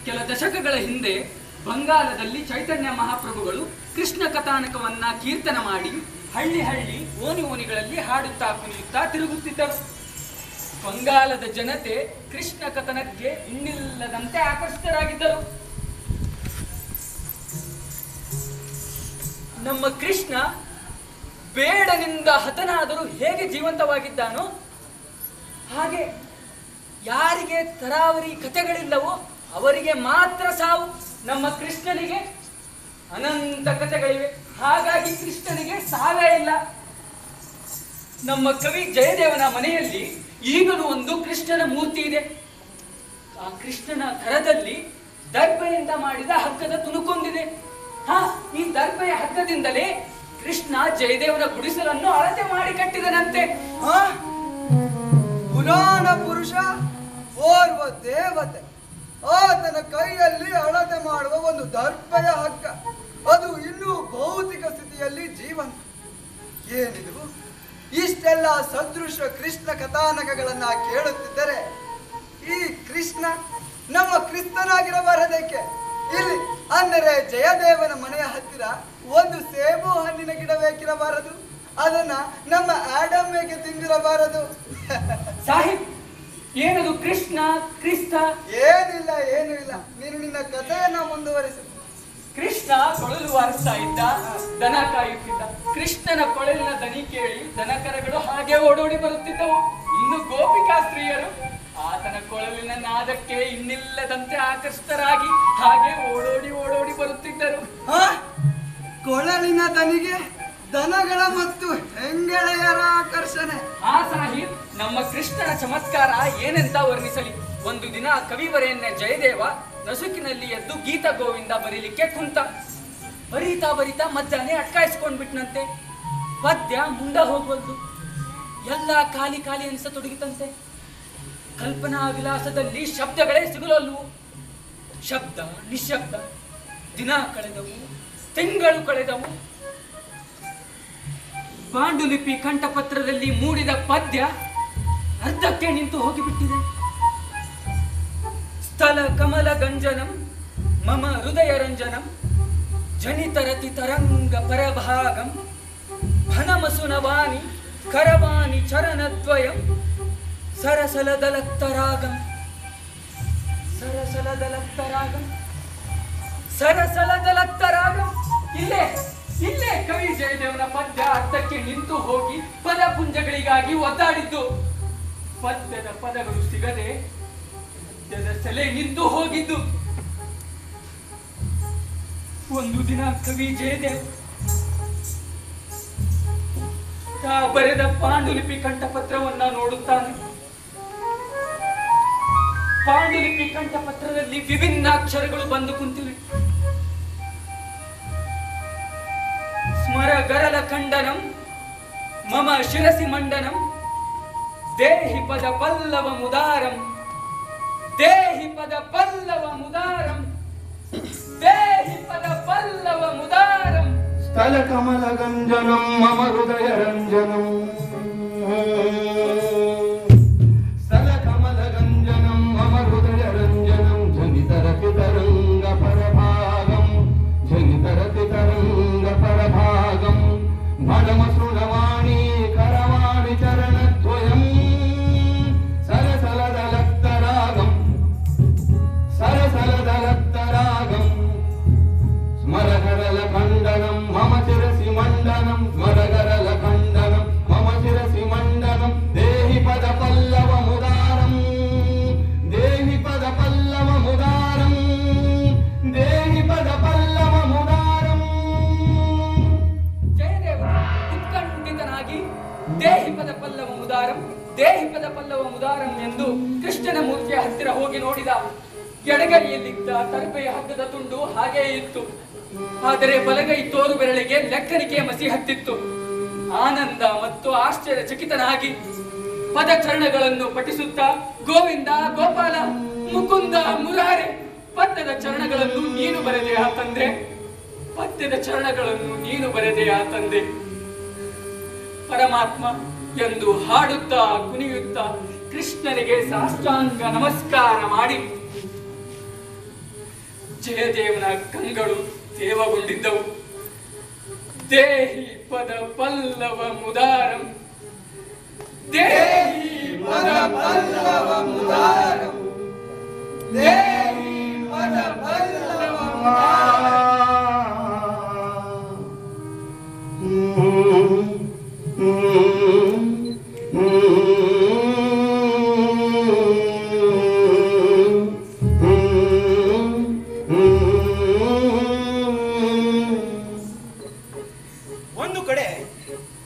ಕೆಲ ದಶಕಗಳ ಹಿಂದೆ ಬಂಗಾಲದಲ್ಲಿ ಚೈತನ್ಯ ಮಹಾಪ್ರಭುಗಳು ಕೃಷ್ಣ ಕಥಾನಕವನ್ನ ಕೀರ್ತನ ಮಾಡಿ ಹಳ್ಳಿ ಓಣಿಗಳಲ್ಲಿ ಹಾಡುತ್ತಾ ಕುಣಿಯುತ್ತಾ ತಿರುಗುತ್ತಿದ್ದರು. ಬಂಗಾಲದ ಜನತೆ ಕೃಷ್ಣ ಕಥನಕ್ಕೆ ಇನ್ನಿಲ್ಲದಂತೆ ಆಕರ್ಷಿತರಾಗಿದ್ದರು. ನಮ್ಮ ಕೃಷ್ಣ ಬೇಡನಿಂದ ಹತನಾದರೂ ಹೇಗೆ ಜೀವಂತವಾಗಿದ್ದಾನೋ ಹಾಗೆ ಯಾರಿಗೆ ತರಾವರಿ ಕಥೆಗಳಿಲ್ಲವೋ ಅವರಿಗೆ ಮಾತ್ರ ಸಾವು. ನಮ್ಮ ಕೃಷ್ಣನಿಗೆ ಅನಂತ ಕಥೆಗಳಿವೆ. ಹಾಗಾಗಿ ಕೃಷ್ಣನಿಗೆ ಸಾವೇ ಇಲ್ಲ. ನಮ್ಮ ಕವಿ ಜಯದೇವನ ಮನೆಯಲ್ಲಿ ಈಗಲೂ ಒಂದು ಕೃಷ್ಣನ ಮೂರ್ತಿ ಇದೆ. ಆ ಕೃಷ್ಣನ ಕರದಲ್ಲಿ ದರ್ಭೆಯಿಂದ ಮಾಡಿದ ಹಗ್ಗದ ತುಣುಕೊಂದಿದೆ. ಈ ದರ್ಭೆಯ ಹಗ್ಗದಿಂದಲೇ ಕೃಷ್ಣ ಜಯದೇವನ ಗುಡಿಸಲನ್ನು ಅಳತೆ ಮಾಡಿ ಕಟ್ಟಿದನಂತೆ. ಪುರಾಣ ಪುರುಷ ಓರ್ವ ದೇವತೆ, ಆತನ ಕೈಯಲ್ಲಿ ಅಳತೆ ಮಾಡುವ ಒಂದು ದರ್ಭೆಯ ಹಗ್ಗ, ಅದು ಇನ್ನೂ ಭೌತಿಕ ಸ್ಥಿತಿಯಲ್ಲಿ ಜೀವಂತ. ಏನಿದು? ಇಷ್ಟೆಲ್ಲ ಸದೃಶ ಕೃಷ್ಣ ಕಥಾನಕಗಳನ್ನ ಕೇಳುತ್ತಿದ್ದರೆ ಈ ಕೃಷ್ಣ ನಮ್ಮ ಕ್ರಿಸ್ತನಾಗಿರಬಾರದೇಕೆ? ಇಲ್ಲಿ ಅಂದರೆ ಜಯದೇವನ ಮನೆಯ ಹತ್ತಿರ ಒಂದು ಸೇಬು ಹಣ್ಣಿನ ಗಿಡ ಬೇಕಿರಬಾರದು, ಅದನ್ನ ನಮ್ಮ ಆಡಮ್ಮೆಗೆ ತಿಂದಿರಬಾರದು. ಸಾಹಿಬ್, ಏನದು ಕೃಷ್ಣ ಕ್ರಿಸ್ತ? ಏನಿಲ್ಲ, ಏನೂ ಇಲ್ಲ. ನೀನು ನಿನ್ನ ಕಥೆಯನ್ನ ಮುಂದುವರಿಸು. ಕೃಷ್ಣ ಕೊಳಲು ವಾರಿಸ್ತಾ ಇದ್ದ, ದನ ಕಾಯುತ್ತಿದ್ದ. ಕೃಷ್ಣನ ಕೊಳಲಿನ ದನಿ ಕೇಳಿ ದನಕರಗಳು ಹಾಗೆ ಓಡೋಡಿ ಬರುತ್ತಿದ್ದವು. ಇನ್ನು ಗೋಪಿಕಾ ಸ್ತ್ರೀಯರು ಆತನ ಕೊಳಲಿನ ನಾದಕ್ಕೆ ಇನ್ನಿಲ್ಲದಂತೆ ಆಕರ್ಷಿತರಾಗಿ ಹಾಗೆ ಓಡೋಡಿ ಬರುತ್ತಿದ್ದರು. ಕೊಳಲಿನ ದನಿಗೆ ದನಗಳ ಮತ್ತು ಹೆಂಗೆಳೆಯರ ಆಕರ್ಷಣೆ. ಸಾಹಿಬ್, ನಮ್ಮ ಕೃಷ್ಣನ ಚಮತ್ಕಾರ ಏನೆಂತ ವರ್ಣಿಸಲಿ. ಒಂದು ದಿನ ಕವಿವರೆಯನ್ನ ಜಯದೇವ ನಸುಕಿನಲ್ಲಿ ಎದ್ದು ಗೀತ ಗೋವಿಂದ ಬರೀಲಿಕ್ಕೆ ಕುಂತ. ಬರೀತಾ ಮಧ್ಯಾಹ್ನ ಅಟ್ಕಾಯಿಸ್ಕೊಂಡ್ಬಿಟ್ನಂತೆ. ಪದ್ಯ ಮುಂದ ಹೋಗ್ಬಲ್ದು, ಎಲ್ಲ ಖಾಲಿ ಅನಿಸತೊಡಗಿತಂತೆ. ಕಲ್ಪನಾ ವಿಲಾಸದಲ್ಲಿ ಶಬ್ದಗಳೇ ಸಿಗಲಲ್ವು. ಶಬ್ದ ನಿಶಬ್ದ. ದಿನ ಕಳೆದವು, ತಿಂಗಳು ಕಳೆದವು. ಪಾಂಡುಲಿಪಿ ಕಂಠಪತ್ರದಲ್ಲಿ ಮೂಡಿದ ಪದ್ಯ ಅರ್ಧಕ್ಕೆ ನಿಂತು ಹೋಗಿಬಿಟ್ಟಿದೆ. ಸ್ಥಳ ಕಮಲ ಗಂಜನಂ ಮಮ ಹೃದಯ ರಂಜನಂ ಜನಿತರತಿ ತರಂಗ ಪರಭಾಗಂ ಫನಮಸುನವಾನಿ ಕರವಾನಿ ಚರಣದ್ವಯಂ ಸರಸಲದಲತ್ತರಾಗಂ ಇಲ್ಲೇ ಕವಿ ಜಯದೇವನ ಪದ್ಯ ಅರ್ಥಕ್ಕೆ ನಿಂತು ಹೋಗಿ ಪದಪುಂಜಗಳಿಗಾಗಿ ಒದ್ದಾಡಿದ್ದು. ಪದ್ಯದ ಪದಗಳು ಸಿಗದೆ ಪದ್ಯದ ಸೆಲೆ ನಿಂತು ಹೋಗಿದ್ದು. ಒಂದು ದಿನ ಕವಿ ಜಯದೇವ ತಾ ಬರೆದ ಪಾಂಡುಲಿಪಿ ಕಂಠಪತ್ರವನ್ನ ನೋಡುತ್ತಾನೆ. ಪಾಂಡುಲಿಪಿ ಕಂಠಪತ್ರದಲ್ಲಿ ವಿಭಿನ್ನ ಅಕ್ಷರಗಳು ಬಂದು ಕುಂತಿವೆ. ಸ್ಮರ ಗರಲ ಖಂಡನಂ ಮಮ ಶಿರಸಿ ಮಂಡನಂ ದೇಹಿ ಪದ ಪಲ್ಲವ ಮುದಾರಂ ದೇಹಿ ಪದ ಪಲ್ಲವ ಮುದಾರಂ ದೇಹಿ ಪದ ಪಲ್ಲವ ಮುದಾರಂ ಸ್ಥಳ ಕಮಲ ಗಂಜನಂ ಮಮ ಹೃದಯ ರಂಜನಂ ಸ್ಥಳ ಕಮಲ ಗಂಜನಂ ಮಮ ಹೃದಯ ರಂಜನಂ ಜನಿತರತಿ ತರಂಗ ಪರಭಾಗಂ ಜನಿತರತಿ ತರಂಗ ಪರಭಾಗಂ ಭಣಮಸೃಣವಾಣಿ ಕರವಾಣಿ ಚರಣದ್ವಯಂ ಸರಸಲದಲತ್ತರಾಗಂ ಸರಸಲದಲತ್ತರಾಗಂ ಸ್ಮರಗರಲ ಖಂಡನಂ ಮಮ ಶಿರಸಿ ಮಂಡನಂ ಸ್ಮರಗರಲ ಖಂಡನಂ ಮಮ ಶಿರಸಿ ಮಂಡನಂ ದೇಹಿ ಪದ ಪಲ್ಲವ ಮುದಾರಂ ದೇಹಿ ಪದ ಪಲ್ಲವ ಮುದಾರಂ ದೇಹಿ ಪದ ಪಲ್ಲವ ಮುದಾರಂ. ಜಯದೇವ ಉತ್ಕಂಠಿತನಾಗಿ ದೇಹಿ ಪದ ಪಲ್ಲವ ಮುದಾರಂ ದೇಹಿ ಪದ ಪಲ್ಲವ ಮುದಾರಂ ಎಂದು ಕೃಷ್ಣನ ಮೂರ್ತಿಯ ಹತ್ತಿರ ಹೋಗಿ ನೋಡಿದ. ಎಡಗೈಯಲ್ಲಿದ್ದ ತರ್ಪೆಯ ಹಗ್ಗದ ತುಂಡು ಹಾಗೇ ಇತ್ತು. ಆದರೆ ಬಲಗೈ ತೋರು ಬೆರಳಿಗೆ ಲೆಕ್ಕನಿಕೆಯ ಮಸಿ ಹತ್ತಿತ್ತು. ಆನಂದ ಮತ್ತು ಆಶ್ಚರ್ಯಚಕಿತನಾಗಿ ಪದಚರಣಗಳನ್ನು ಪಠಿಸುತ್ತಾ ಗೋವಿಂದ ಗೋಪಾಲ ಮುಕುಂದ ಮುರಾರೆ ಪದ್ಯದ ಚರಣಗಳನ್ನು ನೀನು ಬರೆದೆಯಾ ತಂದೆ, ಪದ್ಯದ ಚರಣಗಳನ್ನು ನೀನು ಬರೆದೆಯಾ ತಂದೆ, ಪರಮಾತ್ಮ ಎಂದು ಹಾಡುತ್ತಾ ಕುಣಿಯುತ್ತಾ ಕೃಷ್ಣನಿಗೆ ಸಾಷ್ಟಾಂಗ ನಮಸ್ಕಾರ ಮಾಡಿ ಜಯದೇವನ ಕಂಗಳು ದೇವಗೊಂಡಿದ್ದವು. ದೇಹಿ ಪದ ಪಲ್ಲವ ಮುದಾರಂ ದೇಹಿ ಪದ ಪಲ್ಲವ ಮುದಾರಂ ದೇಹಿ ಪದ ಪಲ್ಲವ ಮುದಾರಂ. ಒಂದು ಕಡೆ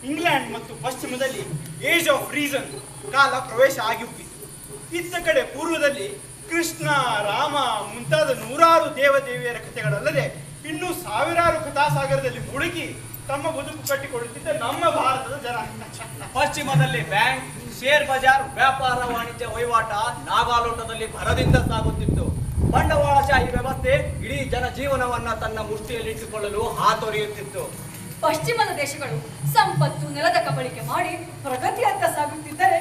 ಇಂಗ್ಲೆಂಡ್ ಮತ್ತು ಪಶ್ಚಿಮ ಏಜ್ ಆಫ್ ರೀಸನ್ ಕಾಲ ಪ್ರವೇಶ ಆಗಿ ಹೋಗಿತ್ತು. ಇತ್ತ ಕಡೆ ಪೂರ್ವದಲ್ಲಿ ಕೃಷ್ಣ, ರಾಮ ಮುಂತಾದ ನೂರಾರು ದೇವದೇವಿಯರ ಕಥೆಗಳಲ್ಲದೆ ಇನ್ನೂ ಸಾವಿರಾರು ಕಥಾಸಾಗರದಲ್ಲಿ ಮುಳುಗಿ ತಮ್ಮ ಬದುಕು ಕಟ್ಟಿಕೊಳ್ಳುತ್ತಿದ್ದ ನಮ್ಮ ಭಾರತದ ಜನ. ಪಶ್ಚಿಮದಲ್ಲಿ ಬ್ಯಾಂಕ್, ಶೇರ್ ಬಜಾರ್, ವ್ಯಾಪಾರ ವಾಣಿಜ್ಯ ವಹಿವಾಟ ನಾಗಾಲೋಟದಲ್ಲಿ ಭರದಿಂದ ಸಾಗುತ್ತಿತ್ತು. ಬಂಡವಾಳಶಾಹಿ ವ್ಯವಸ್ಥೆ ಇಡೀ ಜನಜೀವನವನ್ನ ತನ್ನ ಮುಷ್ಟಿಯಲ್ಲಿಟ್ಟುಕೊಳ್ಳಲು ಹಾತೊರೆಯುತ್ತಿತ್ತು. ಪಶ್ಚಿಮದ ದೇಶಗಳು ಸಂಪತ್ತು ನೆಲದ ಕಬಳಿಕೆ ಮಾಡಿ ಪ್ರಗತಿಯತ್ತ ಸಾಗುತ್ತಿದ್ದರೆ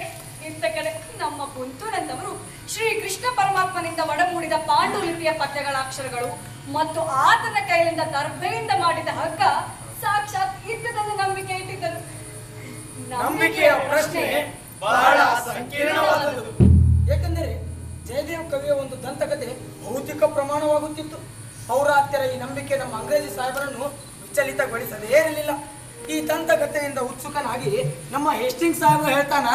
ಇತ್ತ ಕಡೆ ನಮ್ಮ ಪುಂತೂರಂತವರು ಶ್ರೀ ಕೃಷ್ಣ ಪರಮಾತ್ಮನಿಂದ ಒಡಮೂಡಿದ ಪಾಂಡುಲಿಪಿಯ ಪದ್ಯಗಳ ಅಕ್ಷರಗಳು ಮತ್ತು ಆತನ ಕೈಲಿಂದ ದರ್ಭೆಯಿಂದ ಮಾಡಿದ ಹಗ್ಗ ಸಾಕ್ಷಾತ್ ಇದ್ದದನ್ನು ನಂಬಿಕೆ ಇಟ್ಟಿದ್ದರು. ನಂಬಿಕೆಯ ಪ್ರಶ್ನೆ ಬಹಳ ಸಂಕೀರ್ಣವಾದದ್ದು. ಏಕೆಂದರೆ ಜಯದೇವ್ ಕವಿಯ ಒಂದು ದಂತಕತೆ ಭೌತಿಕ ಪ್ರಮಾಣವಾಗುತ್ತಿತ್ತು. ಪೌರಾತ್ಯರ ಈ ನಂಬಿಕೆ ನಮ್ಮ ಅಂಗ್ರೇಜಿ ಸಾಹೇಬರನ್ನು ವಿಚಲಿತಗೊಳಿಸದೇ ಇರಲಿಲ್ಲ. ಈ ದಂತಕಥೆಯಿಂದ ಉತ್ಸುಕನಾಗಿ ನಮ್ಮ ಹೇಸ್ಟಿಂಗ್ ಸಾಹೇಬರು ಹೇಳ್ತಾನ,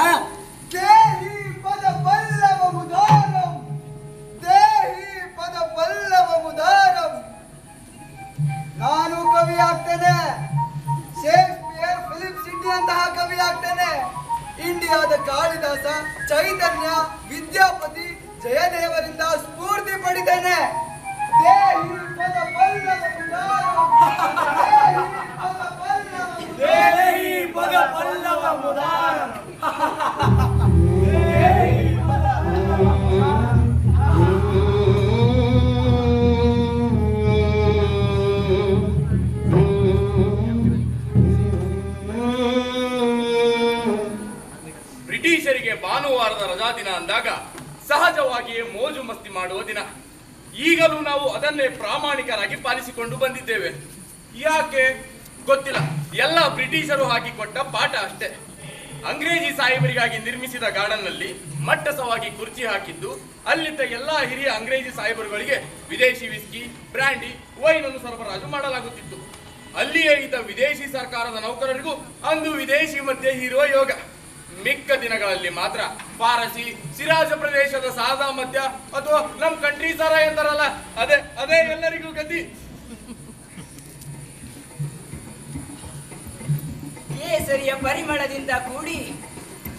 ದೇಹಿ ಪದ ಪಲ್ಲವ ಮುದಾರಂ, ದೇಹಿ ಪದ ಪಲ್ಲವ ಮುದಾರಂ. ನಾನು ಕವಿ ಆಗ್ತೇನೆ, ಶೇಕ್ಸ್ಪಿಯರ್, ಫಿಲಿಪ್ ಸಿಡ್ನಿ ಅಂತಹ ಕವಿ ಆಗ್ತೇನೆ. ಇಂಡಿಯಾದ ಕಾಳಿದಾಸ, ಚೈತನ್ಯ, ವಿದ್ಯಾಪತಿ, ಜಯದೇವರಿಂದ ಸ್ಫೂರ್ತಿ ಪಡಿತೇನೆ. ದೇಹಿ ಪದ ಪಲ್ಲವ ಮುದಾರಂ, ದೇಹಿ ಪದ ಪಲ್ಲವ ಮುದಾರಂ. ಬ್ರಿಟಿಷರಿಗೆ ಭಾನುವಾರದ ರಜಾ ದಿನ ಅಂದಾಗ ಸಹಜವಾಗಿಯೇ ಮೋಜು ಮಸ್ತಿ ಮಾಡುವ ದಿನ. ಈಗಲೂ ನಾವು ಅದನ್ನೇ ಪ್ರಾಮಾಣಿಕರಾಗಿ ಪಾಲಿಸಿಕೊಂಡು ಬಂದಿದ್ದೇವೆ. ಯಾಕೆ ಗೊತ್ತಿಲ್ಲ, ಎಲ್ಲ ಬ್ರಿಟಿಷರು ಹಾಕಿಕೊಟ್ಟ ಪಾಠ ಅಷ್ಟೇ. ಅಂಗ್ರೇಜಿ ಸಾಹೇಬರಿಗಾಗಿ ನಿರ್ಮಿಸಿದ ಗಾರ್ಡನ್ ನಲ್ಲಿ ಮಟ್ಟಸವಾಗಿ ಕುರ್ಚಿ ಹಾಕಿದ್ದು ಅಲ್ಲಿದ್ದ ಎಲ್ಲಾ ಹಿರಿಯ ಅಂಗ್ರೇಜಿ ಸಾಹೇಬರುಗಳಿಗೆ ವಿದೇಶಿ ವಿಸ್ಕಿ, ಬ್ರ್ಯಾಂಡಿ, ವೈನ್ ಅನ್ನು ಸರಬರಾಜು ಮಾಡಲಾಗುತ್ತಿತ್ತು. ಅಲ್ಲಿಯೇ ಇದ್ದ ವಿದೇಶಿ ಸರ್ಕಾರದ ನೌಕರರಿಗೂ ಅಂದು ವಿದೇಶಿ ಮಧ್ಯೆ ಹೀರುವ ಯೋಗ. ಮಿಕ್ಕ ದಿನಗಳಲ್ಲಿ ಮಾತ್ರ ಫಾರಸಿ, ಸಿರಾಜ ಪ್ರದೇಶದ ಸಾದಾ ಮದ್ಯ ಅಥವಾ ನಮ್ ಕಂಟ್ರಿ ಸಾರ ಎಂದಾರಲ್ಲ, ಅದೇ ಎಲ್ಲರಿಗೂ ಗತಿ. ಕೇಸರಿಯ ಪರಿಮಳದಿಂದ ಕೂಡಿ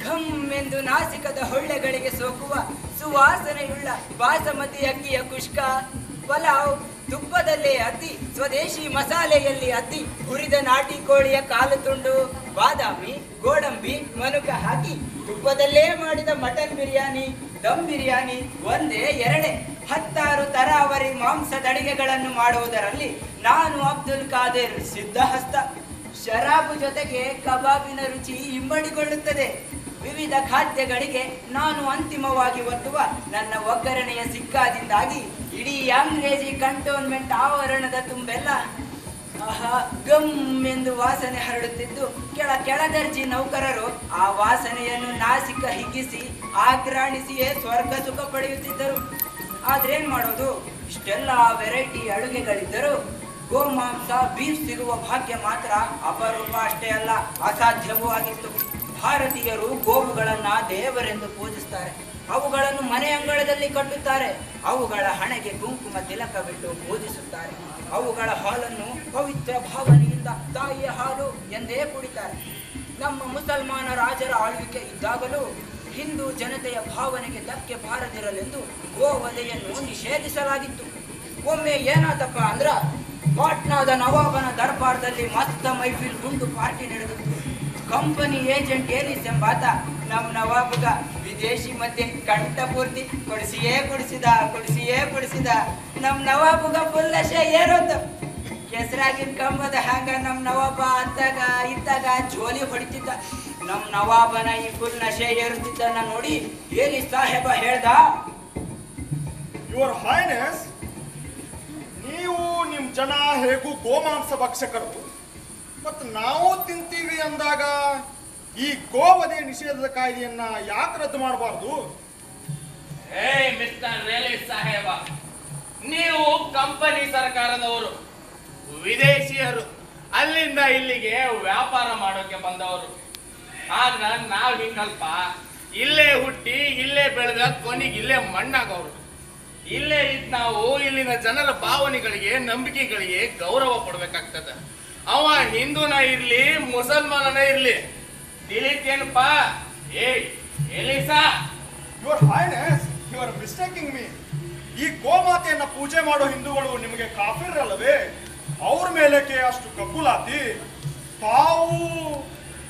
ಘಮ್ ಎಂದು ನಾಸಿಕದ ಹೊಳ್ಳೆಗಳಿಗೆ ಸೋಕುವ ಸುವಾಸನೆಯುಳ್ಳ ಬಾಸಮತಿ ಅಕ್ಕಿಯ ಕುಷ್ಕ, ಪಲಾವ್, ತುಪ್ಪದಲ್ಲೇ ಅದ್ದಿ ಸ್ವದೇಶಿ ಮಸಾಲೆಯಲ್ಲಿ ಅದ್ದಿ ಹುರಿದ ನಾಟಿ ಕೋಳಿಯ ಕಾಲು ತುಂಡು, ಬಾದಾಮಿ, ಗೋಡಂಬಿ, ಮನುಕ ಹಾಕಿ ತುಪ್ಪದಲ್ಲೇ ಮಾಡಿದ ಮಟನ್ ಬಿರಿಯಾನಿ, ದಮ್ ಬಿರಿಯಾನಿ, ಒಂದೇ ಎರಡೇ 10 ತರಾವರಿ ಮಾಂಸದ ಅಡಿಗೆಗಳನ್ನು ಮಾಡುವುದರಲ್ಲಿ ನಾನು ಅಬ್ದುಲ್ ಖಾದರ್ ಸಿದ್ಧಹಸ್ತ. ಶರಾಬು ಜೊತೆಗೆ ಕಬಾಬಿನ ರುಚಿ ಇಮ್ಮಡಿಗೊಳ್ಳುತ್ತದೆ. ವಿವಿಧ ಖಾದ್ಯಗಳಿಗೆ ನಾನು ಅಂತಿಮವಾಗಿ ಒತ್ತುವ ನನ್ನ ಒಗ್ಗರಣೆಯ ಸಿಕ್ಕಾದಿಂದಾಗಿ ಇಡೀ ಅಂಗ್ರೇಜಿ ಕಂಟೋನ್ಮೆಂಟ್ ಆವರಣದ ತುಂಬೆಲ್ಲ ಗಮ್ ಎಂದು ವಾಸನೆ ಹರಡುತ್ತಿದ್ದು ಕೆಳದರ್ಜಿ ನೌಕರರು ಆ ವಾಸನೆಯನ್ನು ನಾಸಿಕ ಹಿಗ್ಗಿಸಿ ಆಘ್ರಾಣಿಸಿಯೇ ಸ್ವರ್ಗ ಸುಖ ಪಡೆಯುತ್ತಿದ್ದರು. ಆದ್ರೇನ್ ಮಾಡೋದು, ಇಷ್ಟೆಲ್ಲ ವೆರೈಟಿ ಅಡುಗೆಗಳಿದ್ದರು ಗೋಮಾಂಸ, ಬೀಫ್ ಸಿಗುವ ಭಾಗ್ಯ ಮಾತ್ರ ಅಪರೂಪ ಅಷ್ಟೇ ಅಲ್ಲ, ಅಸಾಧ್ಯವೂ ಆಗಿತ್ತು. ಭಾರತೀಯರು ಗೋವುಗಳನ್ನ ದೇವರೆಂದು ಪೂಜಿಸ್ತಾರೆ. ಅವುಗಳನ್ನು ಮನೆ ಅಂಗಳದಲ್ಲಿ ಕಟ್ಟುತ್ತಾರೆ. ಅವುಗಳ ಹಣೆಗೆ ಕುಂಕುಮ ತಿಲಕವಿಟ್ಟು ಪೂಜಿಸುತ್ತಾರೆ. ಅವುಗಳ ಹಾಲನ್ನು ಪವಿತ್ರ ಭಾವನೆಯಿಂದ ತಾಯಿಯ ಹಾಲು ಎಂದೇ ಕುಡಿತಾರೆ. ನಮ್ಮ ಮುಸಲ್ಮಾನ ರಾಜರ ಆಳ್ವಿಕೆ ಇದ್ದಾಗಲೂ ಹಿಂದೂ ಜನತೆಯ ಭಾವನೆಗೆ ಧಕ್ಕೆ ಬಾರದಿರಲೆಂದು ಗೋವಧೆಯನ್ನು ನಿಷೇಧಿಸಲಾಗಿತ್ತು. ಒಮ್ಮೆ ಏನಾದಪ್ಪ ಅಂದ್ರ ಪಾಟ್ನಾದ ನವಾಬನ ದರ್ಬಾರದಲ್ಲಿ ಮಸ್ತ ಮೈಫಿಲ್ ಗುಂಡು ಪಾರ್ಟಿ ನಡೆದಿತ್ತು. ಕಂಪನಿ ಏಜೆಂಟ್ ಏನಿಸ್ ಎಂಬಾತ ನಮ್ಮ ನವಾಬಗ ವಿದೇಶಿ ಮಧ್ಯೆ ಕಂಠ ಪೂರ್ತಿ ಕುಡಿಸಿದ. ನಮ್ಮ ನವಾಬಗ ಫುಲ್ ನಶೆ ಏರೋದು. ಕೆಸರಾಗಿನ ಕಂಬದ ಹಂಗ ನಮ್ಮ ನವಾಬ ಇದ್ದಾಗ ಜೋಲಿ ಹೊಡಿತಿದ್ದ. ನಮ್ಮ ನವಾಬನ ಈ ಫುಲ್ ನಶೆ ಏರುತ್ತಿದ್ದನ್ನ ನೋಡಿ ಏನಿಸ್ ಸಾಹೇಬ ಹೇಳ್ದ, ಯುವರ್ ಹೈನೆಸ್, ನೀವು ನಿಮ್ ಜನ ಹೇಗೂ ಗೋಮಾಂಸ ಭಕ್ಷಕರು, ಮತ್ತು ನಾವು ತಿಂತೀವಿ ಅಂದಾಗ ಈ ಗೋವಧೆ ನಿಷೇಧದ ಕಾಯ್ದೆಯನ್ನ ಯಾಕೆ ರದ್ದು ಮಾಡಬಾರ್ದು? ಹೇ ಮಿಸ್ಟರ್ ರೇಲಿ ಸಾಹೇಬ, ನೀವು ಕಂಪನಿ ಸರ್ಕಾರದವರು, ವಿದೇಶಿಯರು, ಅಲ್ಲಿಂದ ಇಲ್ಲಿಗೆ ವ್ಯಾಪಾರ ಮಾಡೋಕೆ ಬಂದವರು. ಆಗ ನಾವ್ ಹಿಂಗಲ್ಪ, ಇಲ್ಲೇ ಹುಟ್ಟಿ ಇಲ್ಲೇ ಬೆಳೆದ ಕೊನೆಗೆ ಇಲ್ಲೇ ಮಣ್ಣಾಗವ್ರು. ಇಲ್ಲೇ ಇದ್ ನಾವು ಇಲ್ಲಿನ ಜನರ ಭಾವನೆಗಳಿಗೆ, ನಂಬಿಕೆಗಳಿಗೆ ಗೌರವ ಕೊಡ್ಬೇಕಾಗ್ತದ. ಅವ ಹಿಂದೂನ ಇರ್ಲಿ, ಮುಸಲ್ಮಾನನ ಇರ್ಲಿ, ತಿಳಿತೇನಪ್ಪ, Eliza, your highness, you are mistaking me. ಈ ಗೋಮಾತೆಯನ್ನ ಪೂಜೆ ಮಾಡೋ ಹಿಂದೂಗಳು ನಿಮಗೆ ಕಾಫಿರಲ್ಲವೇ? ಅವ್ರ ಮೇಲಕ್ಕೆ ಅಷ್ಟು ಕಬ್ಬುಲಾತಿ. ತಾವು